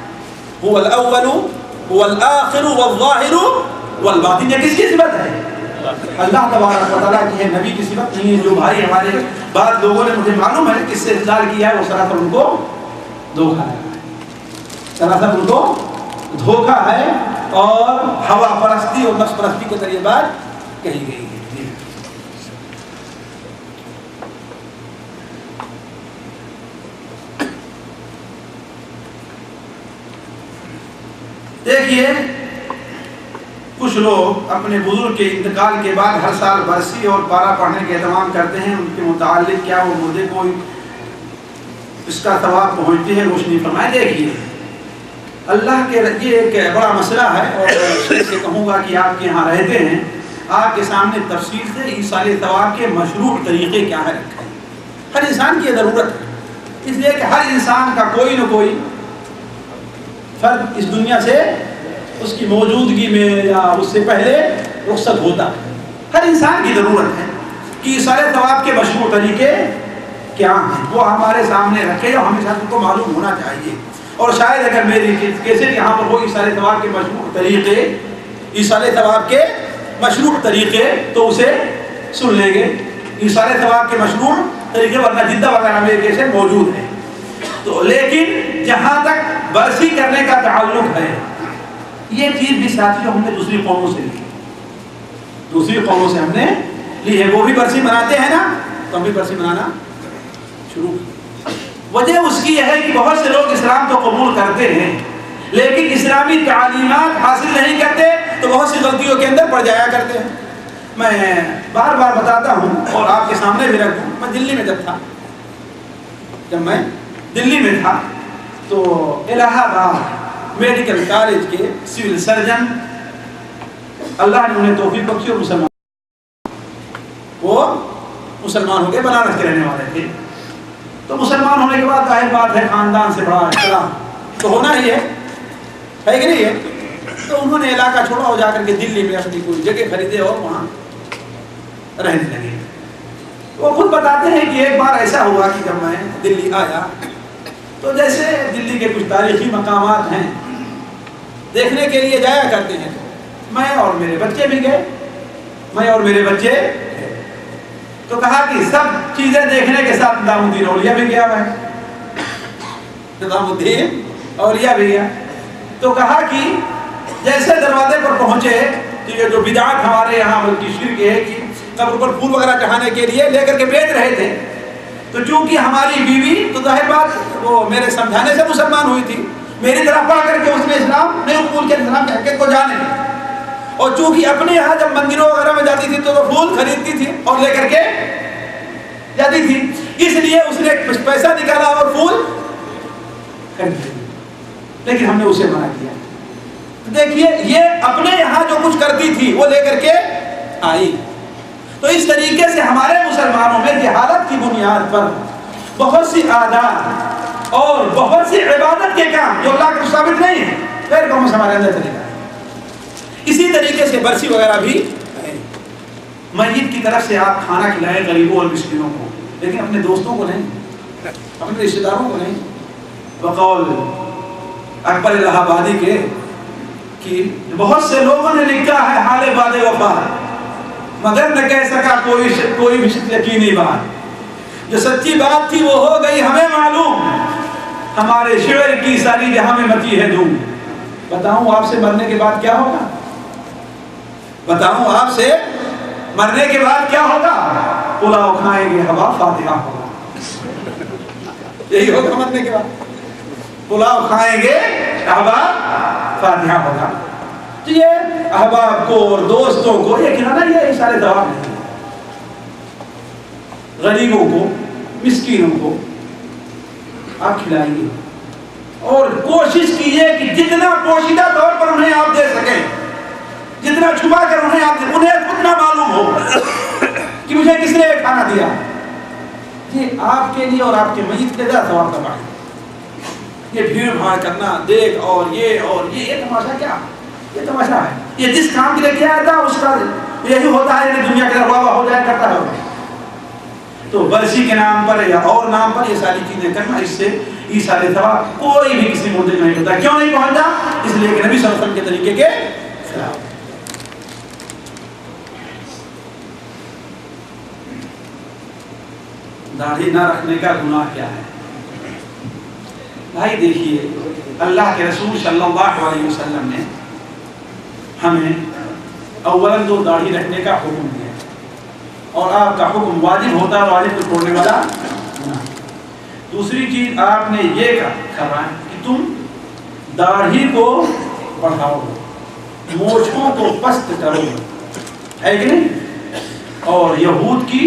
Speaker 1: هو الاول والآخر والظاہر والباطن۔ یہ کس کی صفت ہے؟ اللہ تبارک و تعالیٰ کی ہے، نبی کی صفت نہیں ہے۔ جو بھائی ہمارے بعض لوگوں نے مجھے معلوم ہے کس سے اظہار کیا ہے، وہ سراسر ان کو دھوکہ ہے، سراسر ان کو دھوکہ ہے، اور ہوا پرستی اور نفس پرستی کے ذریعے بات کہی گئی ہے۔ دیکھیے کچھ لوگ اپنے بزرگ کے انتقال کے بعد ہر سال برسی اور پارا پڑھنے کے اہتمام کرتے ہیں، ان کے متعلق کیا وہ مردے کو اس کا ثواب پہنچتی ہے؟ روشنی فرمائے۔ دیکھیے اللہ کے یہ ایک بڑا مسئلہ ہے، اور سے کہوں گا کہ آپ کے یہاں رہتے ہیں، آپ کے سامنے تفصیل سے ایصال ثواب کے مشروع طریقے کیا ہے رکھے ہیں۔ ہر انسان کی ضرورت ہے، اس لیے کہ ہر انسان کا کوئی نہ کوئی فرد اس دنیا سے اس کی موجودگی میں یا اس سے پہلے رخصت ہوتا ہے۔ ہر انسان کی ضرورت ہے کہ ایصال ثواب کے مشروع طریقے کیا ہیں، وہ ہمارے سامنے رکھے اور ہمیشہ ان کو معلوم ہونا چاہیے۔ اور شاید اگر میری کیسے یہاں پر ہو ایصال ثواب کے مشروع طریقے، ایصال ثواب کے مشروع طریقے، تو اسے سن لیں گے، ایصال ثواب کے مشروع طریقے، ورنہ جدہ وغیرہ میں کیسے موجود ہیں۔ تو لیکن جہاں تک برسی کرنے کا تعلق ہے، یہ چیز بھی ساتھیوں ہم نے دوسری قوموں سے لی، دوسری قوموں سے ہم نے لی ہے۔ وہ بھی برسی مناتے ہیں نا، تو ہم بھی برسی منانا شروع۔ وجہ اس کی یہ ہے کہ بہت سے لوگ اسلام تو قبول کرتے ہیں، لیکن اسلامی تعلیمات حاصل نہیں کرتے، تو بہت سی غلطیوں کے اندر پڑ جایا کرتے ہیں۔ میں بار بار بتاتا ہوں اور آپ کے سامنے بھی رکھوں، میں دلی میں جب میں دلی میں تھا تو الہ آباد میڈیکل کالج کے سول سرجن، اللہ نے انہیں توفیق بخشی، اور وہ مسلمان ہو گئے، بنارس کے رہنے والے تھے۔ تو مسلمان ہونے کے بعد ظاہر بات ہے خاندان سے بڑا احترام تو ہونا ہی ہے کہ نہیں ہے؟ تو انہوں نے علاقہ چھوڑا اور جا کر کے دلی میں اپنی کوئی جگہ خریدے اور وہاں رہنے لگے۔ وہ خود بتاتے ہیں کہ ایک بار ایسا ہوا کہ جب میں دلی آیا تو جیسے دلی کے کچھ تاریخی مقامات ہیں دیکھنے کے لیے جایا کرتے ہیں. میں اور میرے بچے بھی گئے. تو کہا کہ سب چیزیں دیکھنے کے ساتھ نظام الدین اولیاء بھی گیا. نظام الدین اولیاء بھی گیا. تو کہا کہ جیسے دروازے پر پہنچے تو یہ جو بدعت ہمارے یہاں بلکہ شرک ہے کہ قبر پر پھول وغیرہ چڑھانے کے لیے لے کر کے بیچ رہے تھے. تو چونکہ ہماری بیوی تو ظاہر بات وہ میرے سمجھانے سے مسلمان ہوئی تھی, میری طرف پڑھ کر کے اس نے اسلام نہیں قبول کیا, اسلام کی حقیقت کو جانے. اور چونکہ اپنے یہاں جب مندروں وغیرہ میں جاتی تھی تو وہ پھول خریدتی تھی اور لے کر کے جاتی تھی, اس لیے اس نے پیسہ نکالا اور پھول خرید لی. لیکن ہم نے اسے منع کیا. دیکھیے یہ اپنے یہاں جو کچھ کرتی تھی وہ لے کر کے آئی. تو اس طریقے سے ہمارے مسلمانوں میں جہالت کی بنیاد پر بہت سی عادات اور بہت سی عبادت کے کام جو اللہ کے ثابت نہیں ہے غیر قوموں سے ہمارے اندر چلے گئے. اسی طریقے سے برسی وغیرہ بھی ہے. میت کی طرف سے آپ کھانا کھلائیں غریبوں اور مسکینوں کو, لیکن اپنے دوستوں کو نہیں, اپنے رشتہ داروں کو نہیں. بقول اکبر الہ آبادی کے کہ بہت سے لوگوں نے لکھا ہے حال باد وفا مگر نہ کہہ سکا کوئی بھی یقینی بات. جو سچی بات تھی وہ ہو گئی ہمیں معلوم, ہمارے شعر کی ساری جہاں میں مچی ہے دھوم. بتاؤں آپ سے مرنے کے بعد کیا ہوگا؟ بتاؤں آپ سے مرنے کے بعد کیا ہوگا؟ پلاؤ کھائیں گے ہوا فاتحہ ہوگا. یہی ہوگا مرنے کے بعد, پلاؤ کھائیں گے ہوا فاتحہ ہوگا. تو یہ احباب کو اور دوستوں کو یہ کھلانا یہ سارے دوا نہیں. غریبوں کو مسکینوں کو آپ کھلائیے اور کوشش کیجیے کہ جتنا پوشیدہ طور پر انہیں آپ دے سکیں, جتنا چھپا کر انہیں آپ دیں, انہیں اتنا معلوم ہو کہ مجھے کس نے کھانا دیا. یہ آپ کے لیے اور آپ کے میت کے زیادہ ثواب کا باعث ہے. یہ بھیڑ بھاڑ کرنا دیکھ اور یہ تماشا کیا, یہ تماشا ہے. یہ جس کام کے لیے کیا جاتا ہے اس کا یہی ہوتا ہے کہ دنیا کے اندر واہ ہو جائے کرتا ہے. تو برسی کے نام پر یا اور نام پر یہ ساری چیزیں کرنا, اس سے عیسیٰ ثواب کوئی بھی کسی مردے کو نہیں ہوتا. کیوں نہیں پہنچا؟ اس لیے کہ نبی صلی اللہ علیہ وسلم کے طریقے کے خلاف. داڑھی نہ رکھنے کا گناہ کیا ہے؟ بھائی دیکھیے اللہ کے رسول صلی اللہ علیہ وسلم نے ہمیں اولاً تو داڑھی رکھنے کا حکم دیا اور آپ کا حکم واجب ہوتا ہے, واجب کو چھوڑنے والا. دوسری چیز آپ نے یہ کہا کہ تم داڑھی کو بڑھاؤ, مونچھوں کو پست کرو, ہے کہ نہیں, اور یہود کی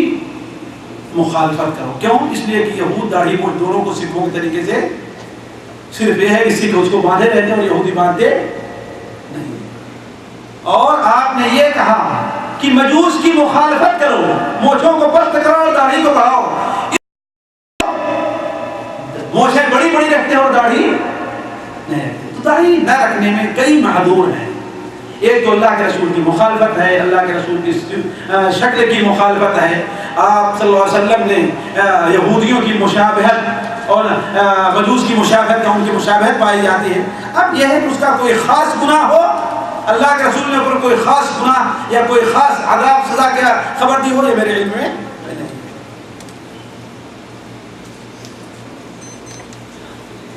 Speaker 1: مخالفت کرو. کیوں؟ اس لیے کہ یہود داڑھی مونچھ دونوں کو سکھوں کے طریقے سے صرف یہ ہے کہ سکھ اس کو باندھے رہتے ہیں اور یہودی باندھتے نہیں. اور آپ نے یہ کہا کہ مجوس کی مخالفت کرو, مونچھوں کو پست کرو اور داڑھی کو بڑھاؤ. مونچھیں بڑی بڑی رکھتے ہیں اور داڑھی نہیں رکھتے. تو داڑھی نہ رکھنے میں کئی معذور ہیں. ایک تو اللہ کے رسول کی مخالفت ہے, اللہ کے رسول کی شکل کی مخالفت ہے. آپ صلی اللہ علیہ وسلم نے یہودیوں کی مشابہت اور مجوس کی مشابہت یا ان کی مشابہت پائی جاتی ہے. اب یہ ہے کہ اس کا کوئی خاص گناہ ہو, اللہ کے رسول نے اوپر کوئی خاص گناہ یا کوئی خاص عذاب سزا کیا خبر دی ہو, یہ میرے علم میں نہیں.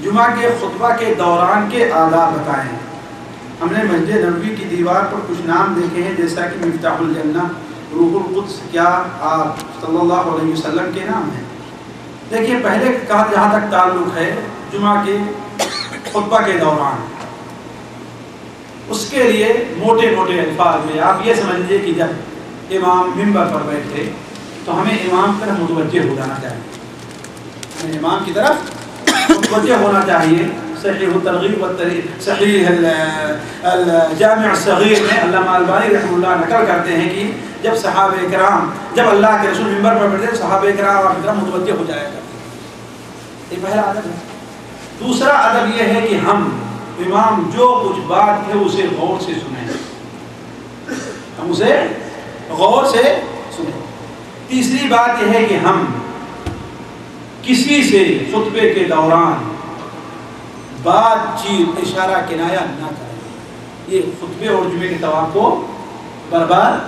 Speaker 1: جمعہ کے خطبہ کے دوران کے آداب بتائیں. ہم نے مسجد نبوی کی دیوار پر کچھ نام دیکھے ہیں جیسا کہ مفتاح الجنہ, روح القدس, کیا آپ صلی اللہ علیہ وسلم کے نام ہیں؟ دیکھیے پہلے کہا جہاں تک تعلق ہے جمعہ کے خطبہ کے دوران, اس کے لیے موٹے موٹے الفاظ میں آپ یہ سمجھ لیجیے کہ جب امام منبر پر بیٹھے تو ہمیں امام کی طرف متوجہ ہو جانا چاہیے, ہمیں امام کی طرف متوجہ ہونا چاہیے. صحیح الترغیب والترہیب, صحیح الجامع الصغیر میں علامہ البانی رحمہ اللہ نقل کرتے ہیں کہ جب صحابہ کرام جب اللہ کے رسول منبر پر بیٹھے صحابہ کرام آپ کی طرف متوجہ ہو جایا کرتے. یہ پہلا ادب ہے. دوسرا ادب یہ ہے کہ ہم امام جو کچھ بات ہے اسے غور سے سنیں, ہم اسے غور سے سنیں. تیسری بات یہ ہے کہ ہم کسی سے خطبے کے دوران بات چیت اشارہ کنایا نہ کریں. یہ خطبے اور جمعے کے ثواب کو برباد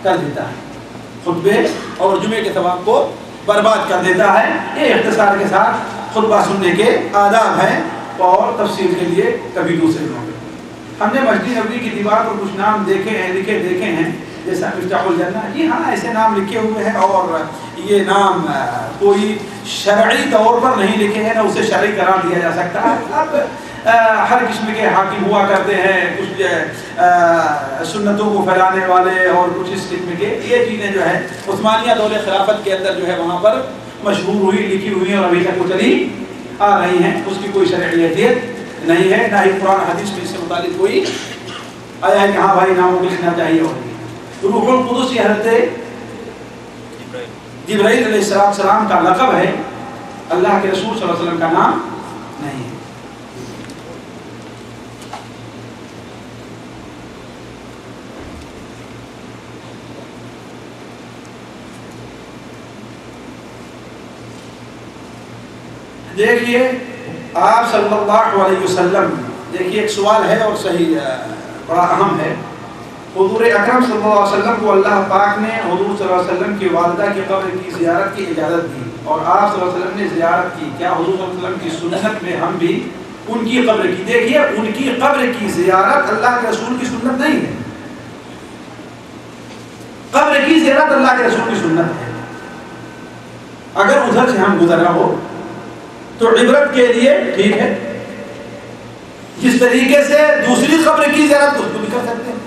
Speaker 1: کر دیتا ہے، خطبے اور جمعے کے ثواب کو برباد کر دیتا ہے۔ یہ اختصار کے ساتھ خطبہ سننے کے آداب ہیں، اور تفصیل کے لیے کبھی دوسرے موقع۔ ہم نے مسجد نبوی کی دیوار پر کچھ نام دیکھے ہیں جیسا مفتاح الجنہ، جی ہاں ایسے نام لکھے ہوئے ہیں، اور یہ نام کوئی شرعی طور پر نہیں لکھے ہیں، نہ اسے شرعی قرار دیا جا سکتا ہے۔ اب ہر قسم کے حاکم ہوا کرتے ہیں، کچھ سنتوں کو پھیلانے والے اور کچھ اس قسم کے، یہ چیزیں جو ہے عثمانیہ دور خلافت کے اندر جو ہے وہاں پر مشہور ہوئی، لکھی ہوئی ہیں، اور ابھی تک وہ چلی آ رہی ہیں۔ اس کی کوئی شرعی حیثیت نہیں ہے، نہ ہی قرآن حدیث میں اس سے متعلق کوئی آیا ہے کہ ہاں بھائی ناموں کو لکھنا چاہیے۔ اور روح القدس یہ حضرت جبرائیل علیہ السلام کا لقب ہے، اللہ کے رسول صلی اللہ علیہ وسلم کا نام نہیں ہے۔ دیکھیے آپ صلی اللہ علیہ وسلم، دیکھیے ایک سوال ہے اور صحیح بڑا اہم ہے۔ حضور اکرم صلی اللہ علیہ وسلم کو اللہ پاک نے حضور صلی اللہ علیہ وسلم کی والدہ کی قبر کی زیارت کی اجازت دی، اور آپ صلی اللہ علیہ وسلم نے زیارت کی۔ کیا حضور صلی اللہ علیہ وسلم کی سنت میں ہم بھی ان کی قبر کی، دیکھیے ان کی قبر کی زیارت اللہ کے رسول کی سنت نہیں ہے، قبر کی زیارت اللہ کے رسول کی سنت ہے۔ اگر ادھر سے ہم گزرا ہو تو عبرت کے لیے ٹھیک ہے، جس طریقے سے دوسری قبر کی زیارت اس کو بھی کر سکتے ہیں،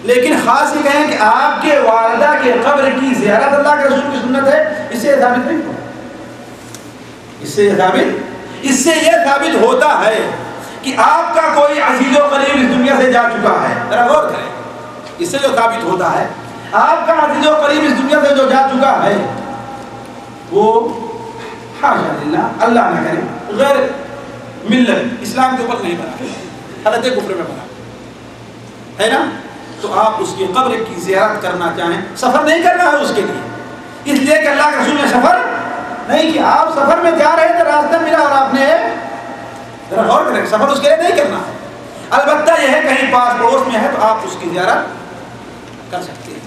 Speaker 1: لیکن خاص یہ کہیں کہ آپ کے والدہ کے قبر کی زیارت اللہ کے رسول کی سنت ہے، اس سے یہ ثابت نہیں ہوتا۔ اس سے یہ ثابت ہوتا ہے کہ آپ کا کوئی عزیز و قریب اس دنیا سے جا چکا ہے۔ ذرا غور کریں، اس سے جو ثابت ہوتا ہے آپ کا عزیز و قریب اس دنیا سے جو جا چکا ہے وہ حاشا للہ، اللہ نہ کرے، غیر ملت اسلام کے اوپر نہیں بنا، حالت کفر میں بنا ہے نا، تو آپ اس کی قبر کی زیارت کرنا چاہیں، سفر نہیں کرنا ہے اس کے لیے، اس لیے کہ اللہ کے رسول نے سفر نہیں کیا۔ آپ سفر میں جا رہے تھے، راستہ ملا اور آپ نے ذرا غور کریں، سفر اس کے لیے نہیں کرنا ہے۔ البتہ یہ ہے کہیں پاس پڑوس میں ہے تو آپ اس کی زیارت کر سکتے ہیں،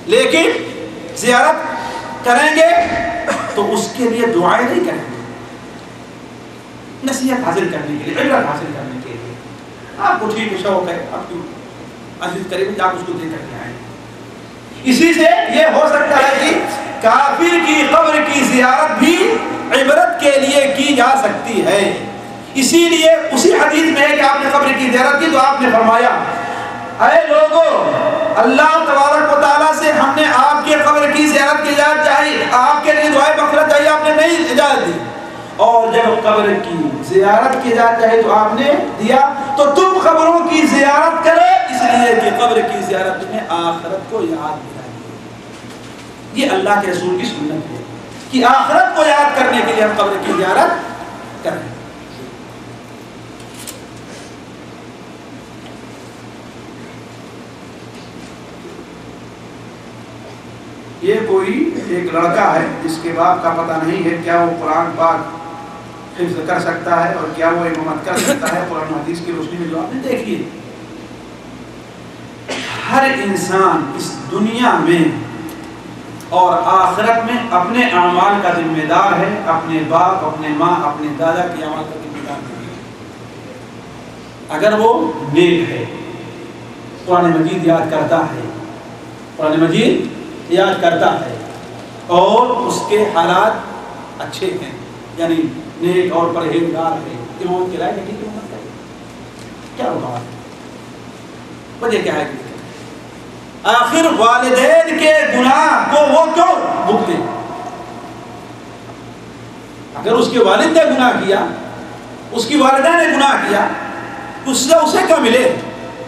Speaker 1: لیکن زیارت کریں گے تو اس کے لیے دعائیں نہیں کریں گے، نصیحت حاصل کرنے کے لیے، عبرت حاصل کرنے کے لیے۔ آپ کو ٹھیک شوق ہے، آپ کی عزیز قریب آپ اس کو دے کر کے آئیں۔ اسی سے یہ ہو سکتا ہے کہ کافر کی قبر کی زیارت بھی عبرت کے لیے کی جا سکتی ہے۔ اسی لیے اسی حدیث میں ہے کہ آپ نے قبر کی زیارت کی تو آپ نے فرمایا، اے لوگو اللہ تبارک و تعالیٰ سے ہم نے آپ کے قبر کی زیارت کی اجازت چاہی، آپ کے لیے دعائیں مغفرت چاہیے، آپ نے نہیں اجازت دی، اور جب قبر کی زیارت کی اجازت چاہی تو آپ نے دیا، تو تم قبروں کی زیارت کرے اس لیے کہ قبر کی زیارت تمہیں آخرت کو یاد دلائے۔ یہ اللہ کے رسول کی سنت ہے کہ آخرت کو یاد کرنے کے لیے ہم قبر کی زیارت کریں۔ یہ کوئی ایک لڑکا ہے جس کے باپ کا پتہ نہیں ہے، کیا وہ قرآن پاک حفظ کر سکتا ہے اور کیا وہ امامت کر سکتا ہے؟ قرآن حدیث کی روشنی میں جو آپ نے دیکھیے، ہر انسان اس دنیا میں اور آخرت میں اپنے اعمال کا ذمہ دار ہے، اپنے باپ، اپنے ماں، اپنے دادا کے اعمال کا ذمہ دار ہے۔ اگر وہ نیک ہے، قرآن مجید یاد کرتا ہے، قرآن مجید یاد کرتا ہے اور اس کے حالات اچھے ہیں، یعنی نیک اور پرہیزگار ہے، امام کے لائق ہے، کیا ہوگا؟ وجہ کیا ہے؟ آخر والدین کے گناہ کو وہ کیوں بھگتے؟ اگر اس کے والد نے گناہ کیا، اس کی والدہ نے گناہ کیا، اس سے اسے کیا ملے؟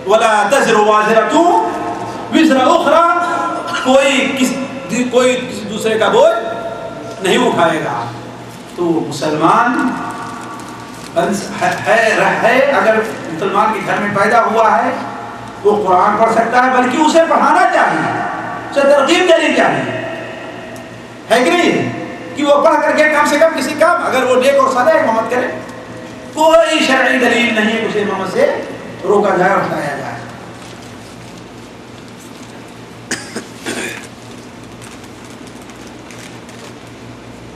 Speaker 1: وَلَا تَزِرُ وَازِرَةٌ وِزْرَ أُخْرَى، کوئی کسی دوسرے کا بوجھ نہیں اٹھائے گا۔ تو مسلمان ہے، اگر مسلمان کے گھر میں پیدا ہوا ہے وہ قرآن پڑھ سکتا ہے، بلکہ اسے پڑھانا چاہیے، اسے ترغیب دینی چاہیے، ہے کہ نہیں؟ کہ وہ پڑھ کر کے کم سے کم کسی کام، اگر وہ نیک اور صالح امامت کرے، کوئی شرعی دلیل نہیں اسے امامت سے روکا جائے اور ہٹایا جائے۔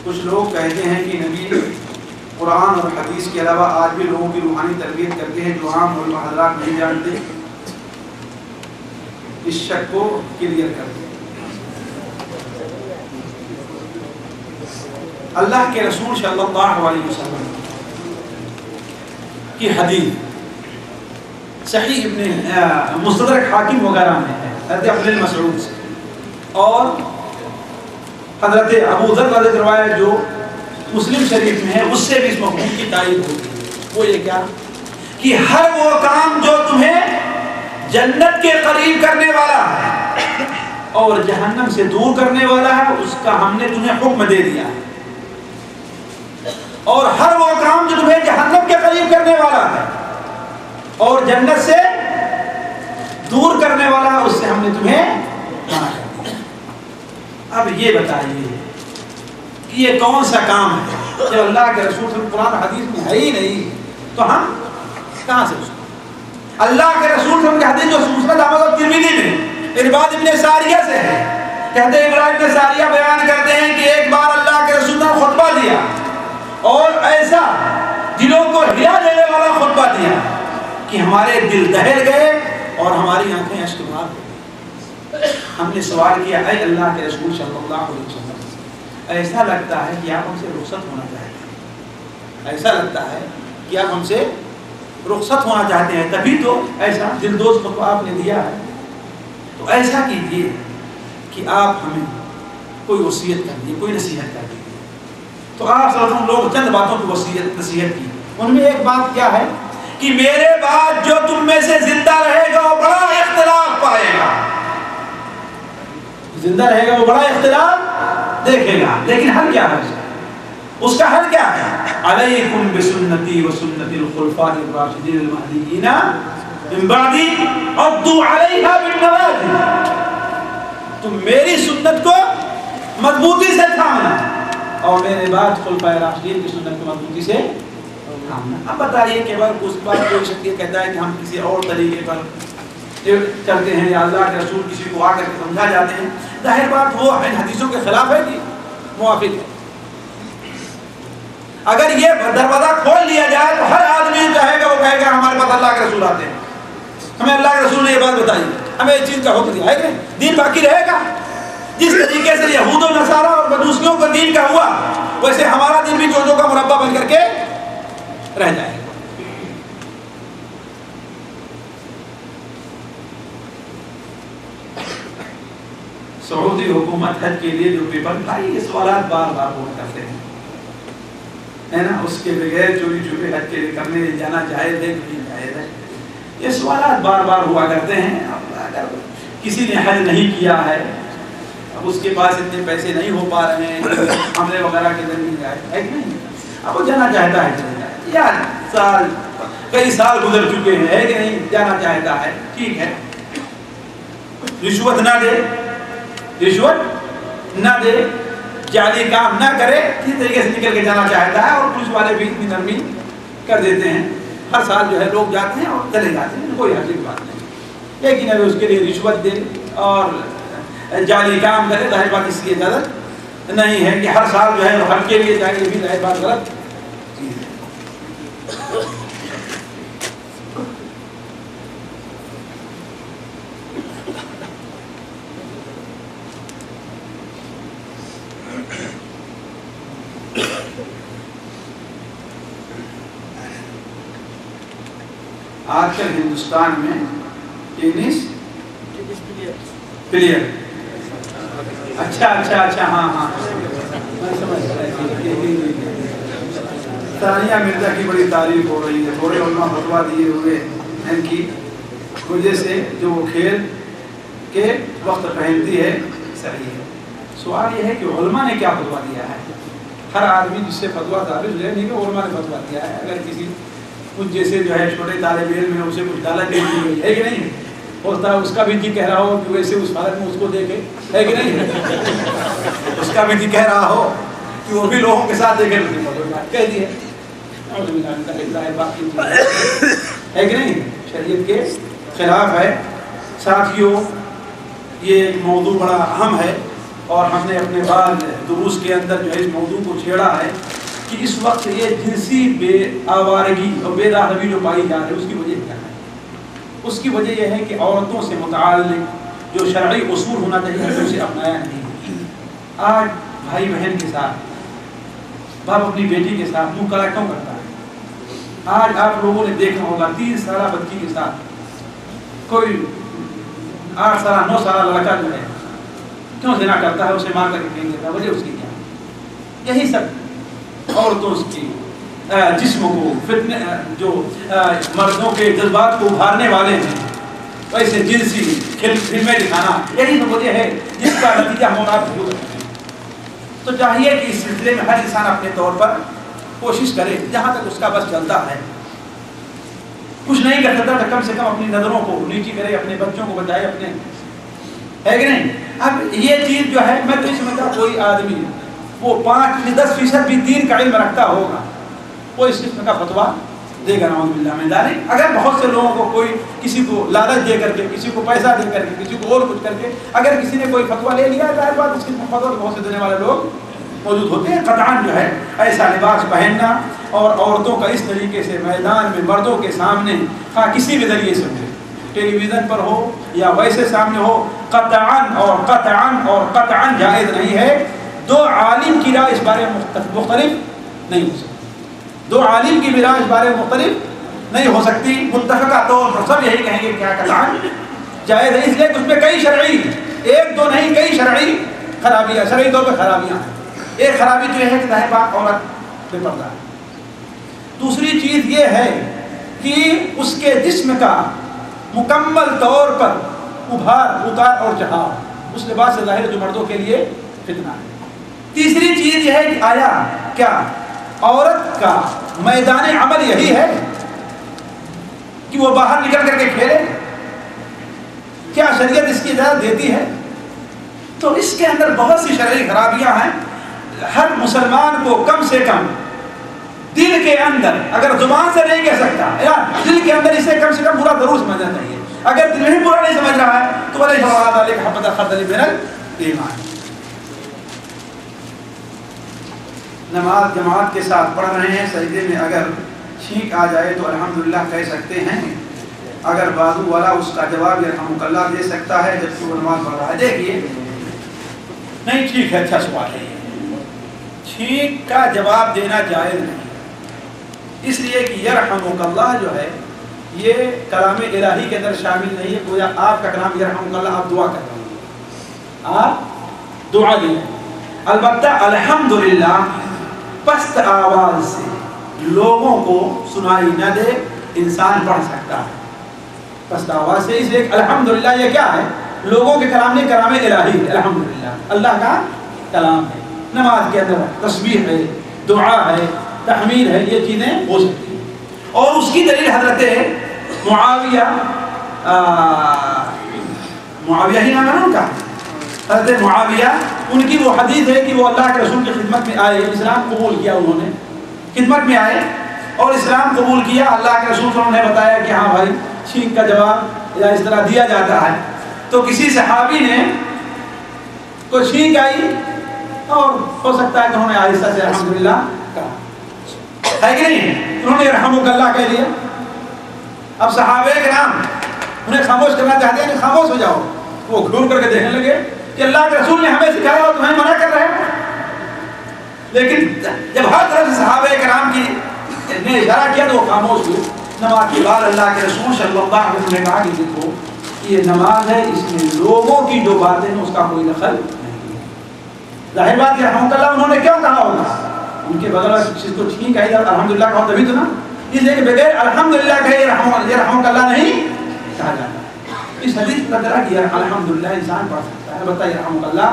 Speaker 1: کچھ لوگ کہتے ہیں کہ نبی قرآن اور حدیث کے علاوہ آج بھی لوگوں کی روحانی تربیت کرتے ہیں جو عام علماء حضرات نہیں جانتے، اس شک کو کلیئر کرتے ہیں۔ اللہ کے رسول صلی اللہ علیہ وسلم کی حدیث صحیح ابن مستدرک حاکم وغیرہ میں ہے حضرت عبد المسعود سے، اور حضرت ابو ذر رضی اللہ عنہ جو مسلم شریف میں ہے اس سے بھی اس مفہوم کی تائید ہوتی ہے۔ وہ یہ کیا کہ ہر وہ کام جو تمہیں جنت کے قریب کرنے والا ہے اور جہنم سے دور کرنے والا ہے اس کا ہم نے تمہیں حکم دے دیا ہے، اور ہر وہ کام جو تمہیں جہنم کے قریب کرنے والا ہے اور جنت سے دور کرنے والا ہے اس سے ہم نے تمہیں منع کر دیا۔ اب یہ بتائیے کہ یہ کون سا کام ہے جب اللہ کے رسول صلی اللہ علیہ وسلم قرآن حدیث میں ہے ہی نہیں تو ہم کہاں سے اس کو؟ اللہ کے رسول صلی اللہ علیہ وسلم کی حدیث جو مسند احمد اور ترمذی میں ارباد ابن ساریہ سے ہے، کہتے ہیں ابراہیم ابن ساریہ بیان کرتے ہیں کہ ایک بار اللہ کے رسول نے خطبہ دیا اور ایسا دلوں کو ہلا دینے والا خطبہ دیا کہ ہمارے دل دہل گئے اور ہماری آنکھیں اشک بہا گئی۔ ہم نے سوال کیا اے اللہ کے رسول صلی اللہ علیہ وسلم، ایسا لگتا ہے کہ آپ ہم سے رخصت ہونا چاہتے ہیں، ایسا لگتا ہے کہ آپ ہم سے رخصت ہونا چاہتے ہیں، تبھی تو ایسا دلدوز خطبہ آپ نے دیا ہے، تو ایسا کیجیے کہ آپ ہمیں کوئی وصیت کر دیجیے، کوئی نصیحت کر دیجیے۔ تو آپ صلی اللہ علیہ وسلم لوگ چند باتوں کی نصیحت کی، ان میں ایک بات کیا ہے کہ میرے بعد جو تم میں سے زندہ رہے گا وہ بڑا اختلاف پائے گا، زندہ رہے گا وہ بڑا اختلاف دیکھے گا، لیکن حل کیا ہے اس کا حل کیا ہے؟ علیکم بسنتی و سنت الخلفاء الراشدین المہدیین من بعدی عضوا علیہا بالنواجذ، تم میری سنت کو مضبوطی سے تھامنا اور میرے بعد خلفائے راشدین کی سنت کو مضبوطی سے تھامنا۔ اب بتائیے کہ اگر اس بات کوئی شخص یہ کہتا ہے کہ ہم کسی اور طریقے پر چلتے ہیں یا اللہ کے رسول کسی کو آ کر کے سمجھا جاتے ہیں، ظاہر بات وہ ان حدیثوں کے خلاف ہے کہ موافق ہے۔ اگر یہ دروازہ کھول لیا جائے تو ہر آدمی چاہے گا وہ کہے گا ہمارے پاس اللہ کے رسول آتے ہیں، ہمیں اللہ کے رسول نے یہ بات بتائی، ہمیں اس چیز کا حکم دیا ہے کہ دین باقی رہے گا۔ جس طریقے سے یہود و نصارہ اور مجوسیوں کو دین کا ہوا ویسے ہمارا دین بھی چوزوں کا مربع بن کر کے رہ جائے گا۔ سعودی حکومت حج کے لیے جو پیپر بھائی یہ سوالات بار بار ہوا کرتے ہیں ہے نا، اس کے بغیر چوری چھپے حج کے لیے کرنے جانا جائز ہے کہ نہیں جائز ہے، یہ سوالات بار بار ہوا کرتے ہیں۔ اگر کسی نے حج نہیں کیا ہے، اب اس کے پاس اتنے پیسے نہیں ہو پا رہے ہیں حملے وغیرہ کے ذریعے جائے ہے کہ نہیں، اب وہ جانا چاہتا ہے چلے جائے، یا کئی سال گزر چکے ہیں ہے کہ نہیں، جانا چاہتا ہے ٹھیک ہے، رشوت نہ دے، رشوت نہ دے، جعلی کام نہ کرے، اسی طریقے سے نکل کے جانا چاہتا ہے، اور پولیس والے بھی اتنی نرمی کر دیتے ہیں، ہر سال جو ہے لوگ جاتے ہیں اور چلے جاتے ہیں، کوئی حرج کی بات نہیں، لیکن اگر اس کے لیے رشوت دے اور جعلی کام کرے ظاہر بات اس کی اجازت نہیں ہے کہ ہر سال جو ہے حج کے لیے جائے، یہ بھی ظاہر بات غلط چیز ہے۔ آج کل ہندوستان میں ٹینس پلیئر اچھا ہاں ثانیہ مرزا کی بڑی تعریف ہو رہی ہے، تھوڑے علماء فتویٰ دیے ہوئے ہیں کی وجہ سے جو وہ کھیل کے وقت پہنتی ہے صحیح ہے۔ سوال یہ ہے کہ علماء نے کیا فتویٰ دیا ہے؟ ہر آدمی جس سے فتویٰ تعریف لے نہیں کہ علماء نے فتویٰ دیا ہے، اگر کسی کچھ جیسے جو ہے چھوٹے طالب علم ہے اسے کچھ لالچ دے دی گئی ہے کہ نہیں، ہوتا ہے اس کا بھی جی کہہ رہا ہو کہ ویسے اس حالت میں اس کو دیکھے ہے کہ نہیں، اس کا بھی جی کہہ رہا ہو کہ وہ بھی لوگوں کے ساتھ دیکھے کہہ دی ہے کہ نہیں، شریعت کے خلاف ہے۔ ساتھیوں، یہ ایک موضوع بڑا اہم ہے اور ہم نے اپنے بعد دروس کے اندر جو ہے اس موضوع کو چھیڑا ہے کہ اس وقت یہ جنسی بے آوارگی اور بے راہبی جو پائی جا رہی ہے اس کی وجہ کیا ہے؟ اس کی وجہ یہ ہے کہ عورتوں سے متعلق جو شرعی اصول ہونا چاہیے اسے اپنایا نہیں۔ آج بھائی بہن کے ساتھ، باپ اپنی بیٹی کے ساتھ منہ کڑا کیوں کرتا ہے؟ آج آپ لوگوں نے دیکھا ہوگا 3 سالہ بچی کے ساتھ کوئی 8 سالہ 9 سالہ لڑکا جو ہے کیوں زنا کرتا ہے، اسے مار کر کے پھینک دیتا ہے؟ وجہ اس کی کیا ہے؟ یہی سب عورتوں کی جسم کو فتنے جو مردوں کے جذبات کو ابھارنے والے ہیں، ویسے جنسی فلمیں دکھانا، یہی تو وجہ ہے جس کا نتیجہ ہم آپ بھول رہے ہیں۔ تو چاہیے کہ اس سلسلے میں ہر انسان اپنے طور پر کوشش کرے جہاں تک اس کا بس چلتا ہے۔ کچھ نہیں کر سکتا تو کم سے کم اپنی نظروں کو نیچی کرے، اپنے بچوں کو بچائے، اپنے، ہے کہ نہیں؟ اب یہ چیز جو ہے میں تو نہیں سمجھتا کوئی آدمی وہ 5-10% بھی دین کا علم رکھتا ہوگا وہ اس قسم کا فتویٰ دے گا، نعوذ باللہ من ذالک۔ اگر بہت سے لوگوں کو کوئی کسی کو لالچ دے کر کے، کسی کو پیسہ دے کر کے، کسی کو اور کچھ کر کے اگر کسی نے کوئی فتویٰ لے لیا ظاہر بات اس قسم کا فتویٰ بہت سے دینے والے لوگ موجود ہوتے ہیں۔ قطعاً جو ہے ایسا لباس پہننا اور عورتوں کا اس طریقے سے میدان میں مردوں کے سامنے کسی بھی ذریعے سے ہو، ٹیلی ویژن پر ہو یا ویسے سامنے ہو، قطعاً اور قطعاً اور قطعاً جائز نہیں ہے۔ 2 عالم کی رائے اس بارے میں مختلف نہیں ہو سکتی، 2 عالم کی بھی رائے اس بارے میں مختلف نہیں ہو سکتی۔ متفقہ طور پر سب یہی کہیں گے کیا قطعاً جائز ہے، اس لیے اس میں کئی شرعی، 1-2 نہیں کئی شرعی خرابیاں، شرعی طور پہ خرابیاں ہیں۔ ایک خرابی تو یہ ہے کہ ظاہر بات عورت بے پردہ ہے۔ دوسری چیز یہ ہے کہ اس کے جسم کا مکمل طور پر اتار اور چڑھاؤ اس لباس سے ظاہر جو مردوں کے لیے فتنہ ہے۔ تیسری چیز یہ ہے کہ آیا کیا عورت کا میدان عمل یہی ہے کہ وہ باہر نکل کر کے کھیلے؟ کیا شریعت اس کی اجازت دیتی ہے؟ تو اس کے اندر بہت سی شرعی خرابیاں ہیں۔ ہر مسلمان کو کم سے کم دل کے اندر، اگر زبان سے نہیں کہہ سکتا یا دل کے اندر اسے کم سے کم برا ضرور سمجھنا چاہیے۔ اگر دل میں برا نہیں سمجھ رہا ہے تو بھلے جواب علیہ حبۃ خردل من الایمان۔ نماز جماعت کے ساتھ پڑھ رہے ہیں، سجدے میں اگر چھینک آ جائے تو الحمدللہ کہہ سکتے ہیں؟ اگر بازو والا اس کا جواب یرحمک اللہ دے سکتا ہے جبکہ وہ نماز پڑھ رہا ہے؟ دیکھیے نہیں، ٹھیک ہے، اچھا سوال ہے۔ چھینک کا جواب دینا جائز نہیں، اس لیے کہ یرحمک اللہ جو ہے یہ کلام الہی کے اندر شامل نہیں ہے۔ گویا آپ کا کلام یرحمک اللہ، آپ دعا کر رہے ہیں، آپ دعا دیں۔ البتہ الحمدللہ پست آواز سے لوگوں کو سنائی نہ دے انسان پڑھ سکتا ہے پست آواز سے، اس لیے الحمدللہ یہ کیا ہے؟ لوگوں کے کلام نہیں، کلام الہی ہے، الحمدللہ اللہ کا کلام ہے۔ نماز کے اندر تسبیح ہے، دعا ہے، تحمید ہے، یہ چیزیں ہو سکتی ہیں۔ اور اس کی دلیل حضرت معاویہ ہی نام ہے نا ان کا، حضرت معاویہ، ان کی وہ حدیث ہے کہ وہ اللہ کے رسول کی خدمت میں آئے، اسلام قبول کیا، انہوں نے خدمت میں آئے اور اسلام قبول کیا۔ اللہ کے رسول صلی اللہ علیہ وسلم نے بتایا کہ ہاں بھائی چھینک کا جواب یا اس طرح دیا جاتا ہے۔ تو کسی صحابی نے کوئی چھینک آئی اور ہو سکتا ہے کہ انہوں نے آہستہ سے الحمدللہ کہا، ہے کہ نہیں؟ انہوں نے رحمک اللہ کہہ لیا۔ اب صحابہ کرام انہیں خاموش کرنا چاہتے ہیں کہ خاموش ہو جاؤ، وہ گھور کر کے دیکھنے لگے کہ اللہ کے رسول نے ہمیں سکھایا اور تمہیں منع کر رہے ہیں۔ لیکن جب ہر طرف سے صحابہ کرام کی نے اشارہ کیا تو وہ خاموش ہوئے۔ نماز کے بعد اللہ کے رسول صلی اللہ علیہ وسلم نے کہا کہ دیکھو یہ نماز ہے، اس میں لوگوں کی جو باتیں ہیں اس کا کوئی دخل نہیں ہے۔ ظاہر بات ہے رحمۃ اللہ انہوں نے کیوں کہا ہوگا؟ ان کے بغیر کسی کو چھینک آئی الحمدللہ کہا تبھی تو نا، اس لیے کہ بغیر الحمدللہ کہے رحمۃ اللہ نہیں کہا جاتا۔ اس حدیث کا درا کیا الحمدللہ انسان پڑھ سکتا ہے، بتائیے رحمۃ اللہ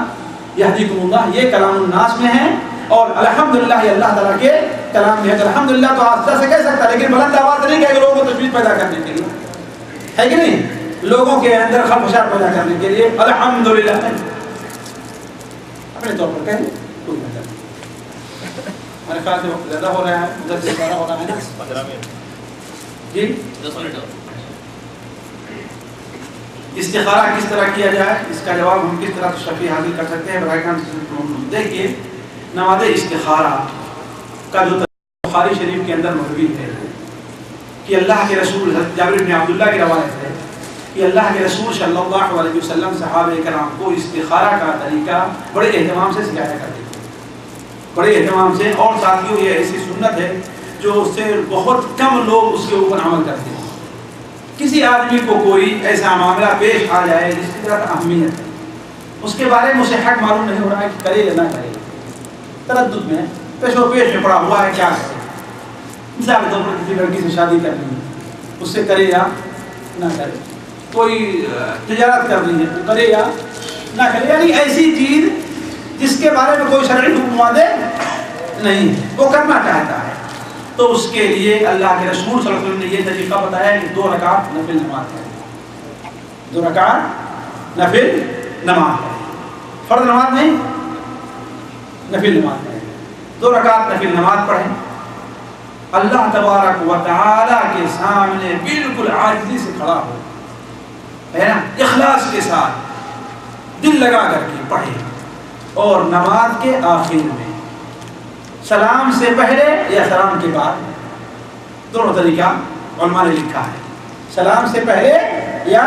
Speaker 1: یہدیکم اللہ یہ کلام الناس میں ہے اور الحمدللہ یہ اللہ تعالیٰ کے کلام میں ہے۔ الحمدللہ تو آستہ سے کہہ سکتا ہے لیکن بلند آواز نہیں کہے لوگوں کو تشویش پیدا کرنے کے لیے، ہے کہ نہیں؟ لوگوں کے اندر خلفشار پیدا کرنے کے لیے الحمدللہ اپنے طور پر کہیں کوئی مطلب نہیں۔ ہمارے خیال سے وقت زیادہ ہو رہا ہے، ادھر سے زیادہ ہو رہا ہے نا، 15 منٹ جی 10 منٹ استخارہ کس طرح کیا جائے، اس کا جواب ہم کس طرح تشریح حاصل کر سکتے ہیں؟ برائے کرم دیکھیے نماز استخارہ کا جو بخاری شریف کے اندر مروی ہے کہ اللہ کے رسول حضرت جابر بن عبداللہ کی روایت ہے کہ اللہ کے رسول صلی اللہ علیہ وسلم صحابہ کرام کو استخارہ کا طریقہ بڑے اہتمام سے سکھایا کرتے تھے، بڑے اہتمام سے. اور ساتھیوں یہ ایسی سنت ہے جو اس سے بہت کم لوگ اس کے اوپر عمل کرتے ہیں. کسی آدمی کو کوئی ایسا معاملہ پیش آ جائے جس کی طرف اہمیت ہے، اس کے بارے میں اسے حق معلوم نہیں ہو رہا ہے کہ کرے یا نہ کرے، تردد میں پیش و پیش میں پڑا ہوا ہے کیا کرے. مثال کے طور پر کسی لڑکی سے شادی کرنی ہے، اس سے کرے یا نہ کرے. کوئی تجارت کرنی ہے تو کرے یا نہ کرے، یعنی ایسی چیز جس کے بارے میں کوئی شرعی حکم واضح نہیں ہے وہ کرنا چاہتا ہے، تو اس کے لیے اللہ کے رسول صلی اللہ علیہ وسلم نے یہ طریقہ بتایا کہ 2 رکعت نفل نماز پڑھیں. 2 رکعت نفل نماز پڑھیں، فرض نماز نہیں، نفل نماز پڑھیں. 2 رکعت نفل نماز پڑھیں. اللہ تبارک و تعالی کے سامنے بالکل عاجزی سے کھڑا ہو، ہے نا، اخلاص کے ساتھ دل لگا کر کے پڑھیں. اور نماز کے آخر میں سلام سے پہلے یا سلام کے بعد، دونوں طریقہ علماء نے لکھا ہے. سلام سے پہلے یا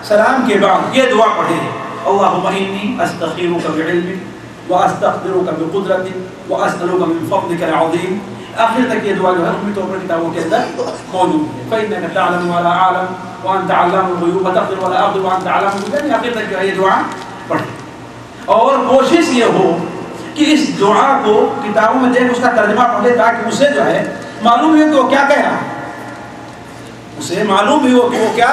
Speaker 1: سلام کے بعد یہ دعا پڑھیں: اللہم انی استخیرک بعلمک واستقدرک بقدرتک واسألک من فضلک العظیم. آخر تک یہ دعا جو ہے عمومی طور پر کتابوں کے اندر موجود ہے. فإنک تعلم ولا اعلم وانت علام الغیوب وتقدر ولا اقدر وانت علام الغیوب. آخر تک جو ہے یہ دعا پڑھیں. اور کوشش یہ ہو کہ اس دعا کو کتابوں میں دیکھ اس کا ترجمہ پڑھ لے تاکہ اسے جو ہے معلوم ہو کہ وہ کیا کہہ رہا ہے، اسے معلوم ہی ہو کہ وہ کیا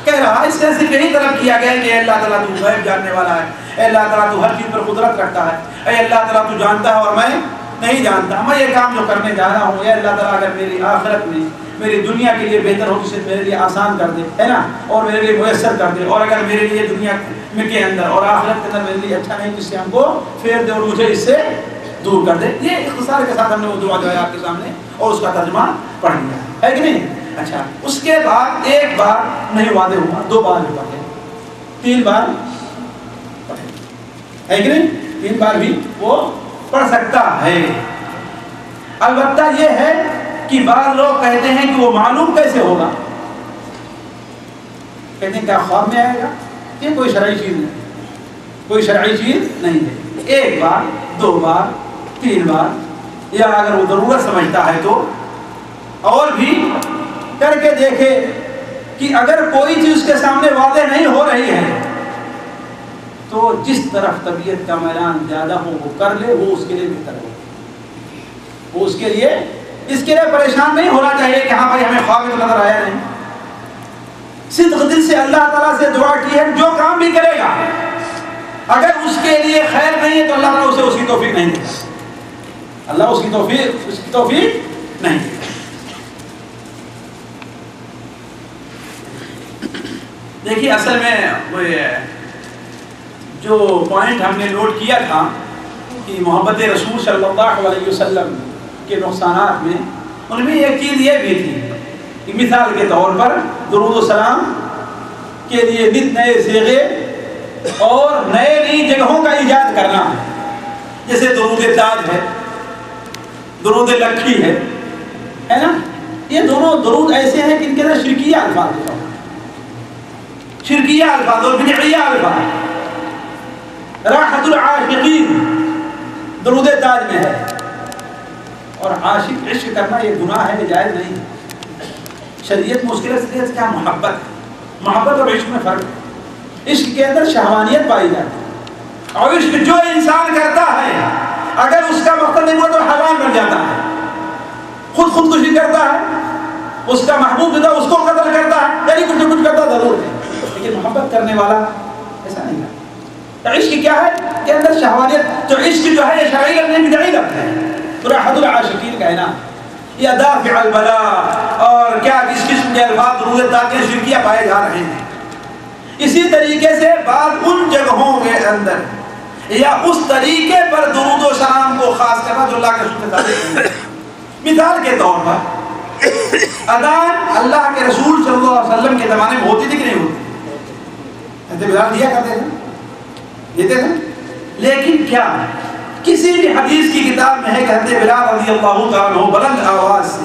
Speaker 1: کہہ رہا ہے. اس سے صرف یہی طلب کیا گیا ہے کہ اے اللہ تعالیٰ تو غیب جاننے والا ہے، اے اللہ تعالیٰ تو ہر چیز پر قدرت رکھتا ہے، اے اللہ تعالیٰ تو جانتا ہے اور میں نہیں جانتا. میں یہ کام جو کرنے جا رہا ہوں، اے اللہ تعالیٰ اگر میری آخرت میں میری دنیا کے لیے بہتر ہو تو میرے لیے آسان کر دے، ہے نا، اور میرے لیے میسر کر دے. اور اگر میرے لیے دنیا کے اندر اور آخرت کے اندر میرے لیے اچھا نہیں تو اس سے ہم کو پھیر دے اور مجھے اس سے دور کر دے. یہ اختصار کے ساتھ ہم نے وہ دعا جو ہے آپ کے سامنے اور اس کا ترجمہ پڑھ لیا ہے کہ نہیں. اچھا، اس کے بعد ایک بار نہیں وعدے ہوا، 2 بار بھی پڑھے، 3 بار پڑھے، ہے کہ نہیں. 3 بار بھی وہ پڑھ سکتا ہے. البتہ یہ ہے کہ بعض لوگ کہتے ہیں کہ وہ معلوم کیسے ہوگا، کہتے ہیں کیا خواب میں آئے گا. یہ کوئی شرعی چیز نہیں، کوئی شرعی چیز نہیں ہے. 1 بار 2 بار 3 بار، یا اگر وہ ضرورت سمجھتا ہے تو اور بھی کر کے دیکھے کہ اگر کوئی چیز اس کے سامنے واضح نہیں ہو رہی ہے تو جس طرف طبیعت کا میلان زیادہ ہو وہ کر لے، وہ اس کے لیے بہتر ہو. وہ اس کے لیے پریشان نہیں ہونا چاہیے کہ ہاں بھائی ہمیں خواب میں نظر آیا نہیں. صدق دل سے اللہ تعالیٰ سے دعا کی ہے، جو کام بھی کرے گا اگر اس کے لیے خیر نہیں ہے تو اللہ تعالیٰ اسے اس کی توفیق نہیں دیتا. اللہ اس کی توفیق نہیں دیتا. دیکھیے اصل میں جو پوائنٹ ہم نے نوٹ کیا تھا کہ محبت رسول صلی اللہ علیہ وسلم کے نقصانات میں، ان میں ایک چیز یہ بھی تھی کہ مثال کے طور پر درود و سلام کے لیے نت نئے صیغے اور نئی جگہوں کا ایجاد کرنا ہے. جیسے درود تاج ہے، درود لکھی ہے نا. یہ دونوں درود ایسے ہیں کہ ان کے اندر شرکیہ الفاظ ہوتا ہے، شرکیہ الفاظ اور بدعیہ الفاظ. راحت العاشقین درود تاج میں ہے، اور عاشق عشق کرنا یہ گناہ ہے، یہ جائز نہیں. شریعت میں اس کے لیے کیا محبت ہے. محبت اور عشق میں فرق ہے. عشق کے اندر شہوانیت پائی جاتی ہے، اور عشق جو انسان کرتا ہے اگر اس کا مقصد نہیں ہوا تو حیوان بن جاتا ہے. خودکشی کرتا ہے، اس کا محبوب جو اس کو قتل کرتا ہے، یعنی کچھ نہ کچھ کرتا ضرور ہے. لیکن محبت کرنے والا ایسا نہیں کرتا. عشق کیا ہے کہ اندر شہوانیت. تو عشق جو ہے یہ شرعی لفظ نہیں بدعی لفظ ہے. راحت العاشقین کہنا یا دافع البلاء اور کیا اس قسم کے الفاظ درود تاج کے شرکیہ پائے جا رہے ہیں. اسی طریقے سے بعض ان جگہوں کے اندر یا اس طریقے پر درود و سلام کو خاص کرنا جو اللہ کے رسول نے. مثال کے طور پر اذان اللہ کے رسول صلی اللہ علیہ وسلم کے زمانے میں ہوتی تھی کہ نہیں ہوتی؟ بلال دیا کرتے تھے، دیتے تھے. لیکن کیا کسی بھی حدیث کی کتاب میں ہے کہ حضرت بلال رضی اللہ تعالیٰ عنہ بلند آواز سے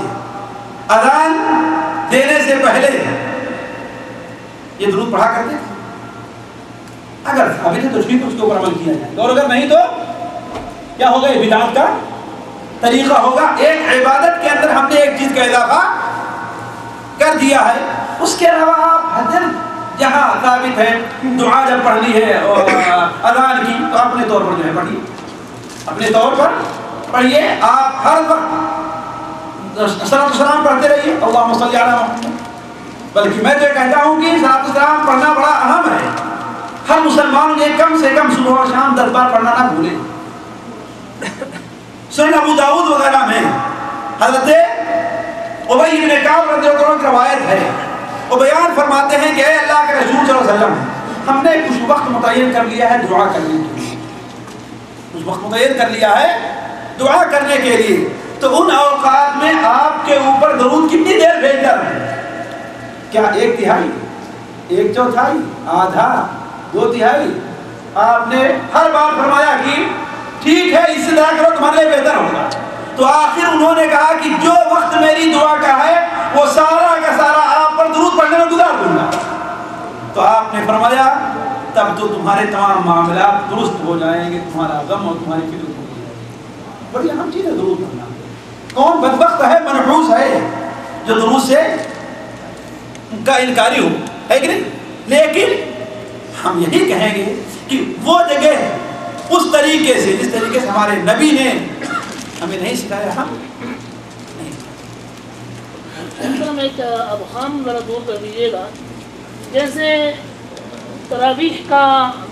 Speaker 1: اذان دینے سے پہلے یہ درود پڑھا کرتے تھے؟ اگر ثابت ہے تو ٹھیک ہے، اس کے اوپر عمل کیا جائے گا، اور اگر نہیں تو کیا ہوگا؟ یہ بدعت کا طریقہ ہوگا. ایک عبادت کے اندر ہم نے ایک چیز کا اضافہ کر دیا ہے، اس کے علاوہ آپ حضر جہاں ثابت ہے دعا جب پڑھنی ہے اذان کی تو اپنے طور پر جو ہے پڑھیے، اپنے طور پر پڑھیے. آپ ہر وقت صلاۃ السلام پڑھتے رہیے، اللہم صلی علی محمد. بلکہ میں تو یہ کہتا ہوں کہ صلاۃ السلام پڑھنا بڑا اہم ہے. ہر مسلمان نے کم سے کم صبح اور شام 10 بار پڑھنا نہ بھولے. سنن ابو داؤد وغیرہ میں حضرت ابی بن کعب رضی اللہ عنہ کی روایت ہے، وہ بیان فرماتے ہیں کہ اے اللہ کے رسول صلی اللہ علیہ وسلم، ہم نے کچھ وقت متعین کر لیا ہے دعا کرنے کے لیے، کچھ وقت متعین کر لیا ہے دعا کرنے کے لیے. تو ان اوقات میں آپ کے اوپر درود کتنی دیر بہتر ہے؟ کیا 1/3، 1/4، آدھا، 2/3؟ آپ نے ہر بار فرمایا کہ ٹھیک ہے اس سے دعا کرو تمہارے لیے بہتر ہوگا. تو آخر انہوں نے کہا کہ جو وقت میری دعا کا ہے وہ سارا کا سارا آپ پر درود پڑھنے میں گزار دوں گا. تو آپ نے فرمایا تب تو تمہارے تمام معاملات درست ہو جائیں گے، تمہارا غم اور تمہاری فکر ہو جائے گی. بڑی اہم چیز ہے درود پڑھنا. کون بدبخت ہے، منحوس ہے جو درود سے کا انکاری ہو، ہے کہ نہیں؟ لیکن ہم یہی کہیں گے کہ وہ جگہ اس طریقے سے جس طریقے سے ہمارے نبی نے ہمیں نہیں سکھایا، ہم نہیں.
Speaker 2: ایک ابہام ذرا دور کر دیجیے گا. جیسے تراویح کا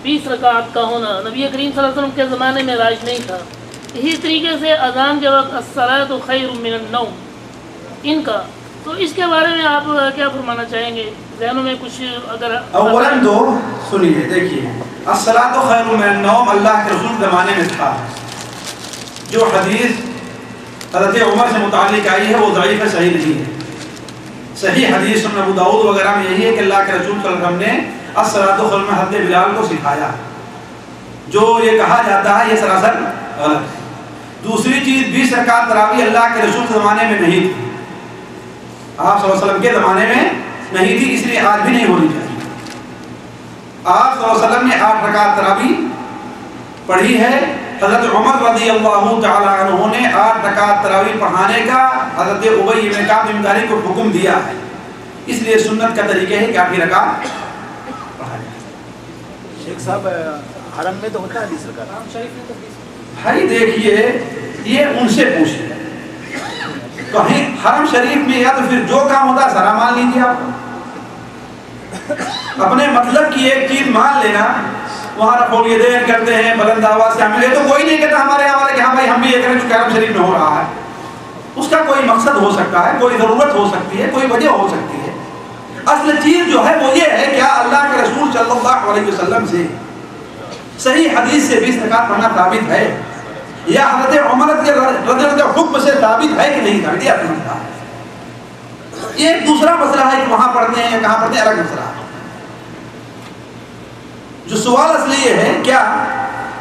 Speaker 2: 20 رکعت کا ہونا نبی کریم صلی اللہ علیہ وسلم کے زمانے میں رائج نہیں تھا. اسی طریقے سے اذان کے وقت الصلاۃ خیر من النوم ان کا، تو اس کے بارے میں آپ کیا فرمانا چاہیں گے؟ ذہنوں میں کچھ اگر
Speaker 1: اولاً تو سنیے، دیکھیے الصلاۃ خیر من النوم اللہ کے رسول کے زمانے میں تھا. جو حدیث حضرت عمر سے متعلق آئی ہے وہ ضعیف ہے، صحیح نہیں ہے. صحیح حدیث سنن ابو داؤد وغیرہ میں یہی ہے کہ اللہ کے رسول صلی اللہ علیہ وسلم نے الصلاۃ خیر من حضرت بلال کو سکھایا. جو یہ کہا جاتا ہے یہ سراسر غلط ہے. دوسری چیز 20 رکعت تراویح اللہ کے رسول کے زمانے میں نہیں تھی، آپ صلی اللہ علیہ وسلم کے زمانے میں نہیں تھی، اس لیے آج بھی نہیں ہونی چاہیے. آپ صلی اللہ علیہ وسلم نے 8 رکعت تراویح پڑھی ہے. حضرت عمر رضی اللہ تعالیٰ عنہ نے 8 رکعت تراویح پڑھانے کا حضرت ابی بن کعب بن کو حکم دیا ہے. اس لیے سنت کا طریقہ ہے کہ 8 رکعت پڑھا جائے.
Speaker 3: شیخ صاحب حرم میں تو ہوتا ہے 20 رکعت.
Speaker 1: بھائی دیکھیے یہ ان سے پوچھیں، کہیں حرم شریف میں یا تو پھر جو کام ہوتا ہے سارا مان لیجیے. آپ اپنے مطلب کی ایک چیز مان لینا، وہاں رفع الیدین کرتے ہیں بلند آواز سے، ہمیں تو کوئی نہیں کہتا ہمارے یہاں والے کہ ہاں بھائی ہم بھی یہ کریں جو حرم شریف میں ہو رہا ہے. اس کا کوئی مقصد ہو سکتا ہے، کوئی ضرورت ہو سکتی ہے، کوئی وجہ ہو سکتی ہے. اصل چیز جو ہے وہ یہ ہے کیا اللہ کے رسول صلی اللہ علیہ وسلم سے صحیح حدیث سے 20 رکعت پڑھنا ثابت ہے، یا حضرت عمر رضی اللہ عنہ حکم سے ثابت ہے کہ نہیں ثابت، یہ اپنا مسئلہ ہے. یہ ایک دوسرا مسئلہ ہے کہ وہاں پڑھتے ہیں یا کہاں پڑھتے ہیں، الگ مسئلہ ہے. جو سوال اصل یہ ہے کیا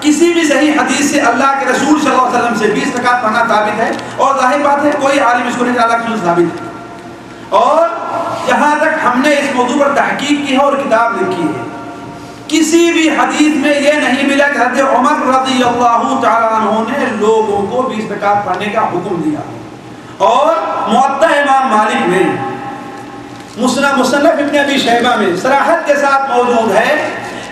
Speaker 1: کسی بھی صحیح حدیث سے اللہ کے رسول صلی اللہ علیہ وسلم سے 20 رکعت پڑھنا ثابت ہے؟ اور ظاہر بات ہے کوئی عالم اس کو نہیں اللہ کے رسول ثابت ہے. اور جہاں تک ہم نے اس موضوع پر تحقیق کی ہے اور کتاب لکھی ہے، کسی بھی حدیث میں یہ نہیں ملا کہ حضرت عمر رضی اللہ تعالیٰ عنہ نے لوگوں کو 20 رکعت پڑھنے کا حکم دیا. اور موطا امام مالک میں، مصنف ابن ابی شیبہ میں صراحت کے ساتھ موجود ہے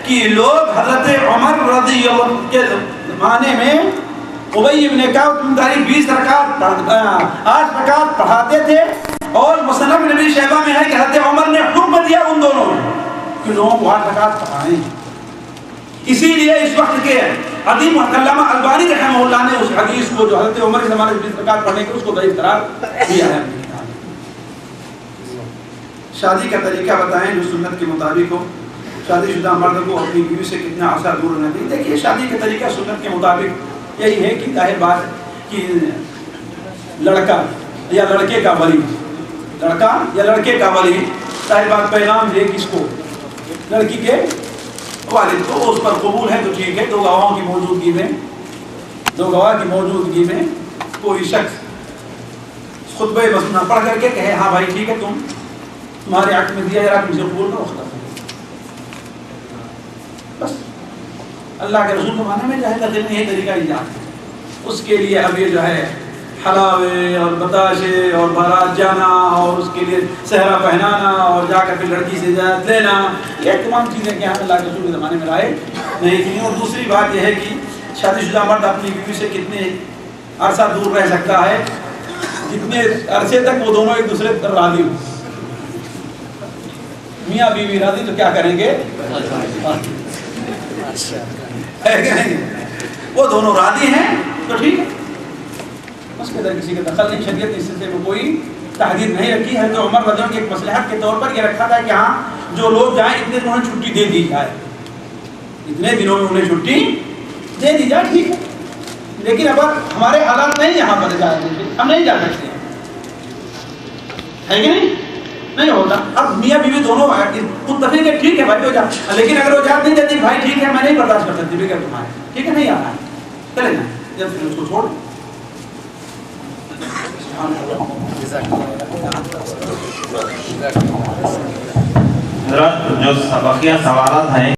Speaker 1: کہ لوگ حضرت عمر رضی اللہ کے زمانے میں ابی بن کعب بن 20 رکعت 8 رکعت پڑھاتے تھے. اور مصنف ابن ابی شیبہ میں ہے کہ حضرت عمر نے حکم دیا ان دونوں میں کہ لوگوں کو 8 رکعت پڑھائیں. اسی لیے اس وقت کے عظیم علامہ البانی رحمہ اللہ نے اس حدیث کو جو حضرت عمر کے زمانے میں 20 رکعت پڑھنے کے اس کو ضعیف قرار دیا ہے. شادی کا طریقہ بتائیں جو سنت کے مطابق ہو. شادی شدہ مرد کو اپنی بیوی سے کتنا عرصہ دور رہنا چاہیے؟ دیکھیے شادی کا طریقہ سنت کے مطابق یہی ہے کہ ظاہر بات کہ لڑکا یا لڑکے کا ولی، لڑکا یا لڑکے کا ولی ظاہر بات پیغام دے کس کو؟ لڑکی کے والد کو اس پر قبول ہے تو ٹھیک ہے، دو گواہوں کی موجودگی میں، دو گواہ کی موجودگی میں کوئی شخص خطبہ مسنہ پڑھ کر کے کہے ہاں بھائی ٹھیک ہے تمہارے حق میں دیا جا رہا، تم سے قبول کرو، ختم، بس اللہ کے رسول کو ماننے میں جاہے تقریباً یہی طریقہ ایجاد ہے۔ اس کے لیے اب یہ جو ہے حلاوے اور بتاشے اور بارات جانا اور اس کے لیے صحرا پہنانا اور جا کر پھر لڑکی سے اجازت لینا، یہ تمام چیزیں کہ ہم اللہ کے رسول کے زمانے میں لائے نہیں تھیں۔ اور دوسری بات یہ ہے کہ شادی شدہ مرد اپنی بیوی سے کتنے عرصہ دور رہ سکتا ہے، جتنے عرصے تک وہ دونوں ایک دوسرے پر راضی ہوں۔ میاں بیوی راضی تو کیا کریں گے، وہ دونوں راضی ہیں تو ٹھیک ہے، اس کے اندر کسی کا دخل نہیں، شریعت اس سلسلے میں کوئی تحدید نہیں رکھی ہے۔ تو عمر رضی اللہ عنہ کی ایک مصلحت کے طور پر یہ رکھا تھا کہ ہاں جو لوگ جائیں اتنے دنوں میں چھٹی دے دی جائے، اتنے دنوں میں انہیں چھٹی دے دی جائے، ٹھیک ہے، لیکن اب ہمارے حالات نہیں یہاں پر جا رہے ہیں، ہم نہیں جا سکتے ہیں، ہے کہ نہیں ہوتا۔ اب میاں بیوی دونوں متفق ہے، ٹھیک ہے بھائی وہ جا، لیکن اگر وہ اجازت نہیں دیتی بھائی ٹھیک ہے میں نہیں برداشت کر سکتی بغیر تمہارے، ٹھیک ہے نہیں آنا ہے، چلے جائیں، جب پھر اس کو چھوڑ
Speaker 4: حضرات جو بقیہ سوالات ہیں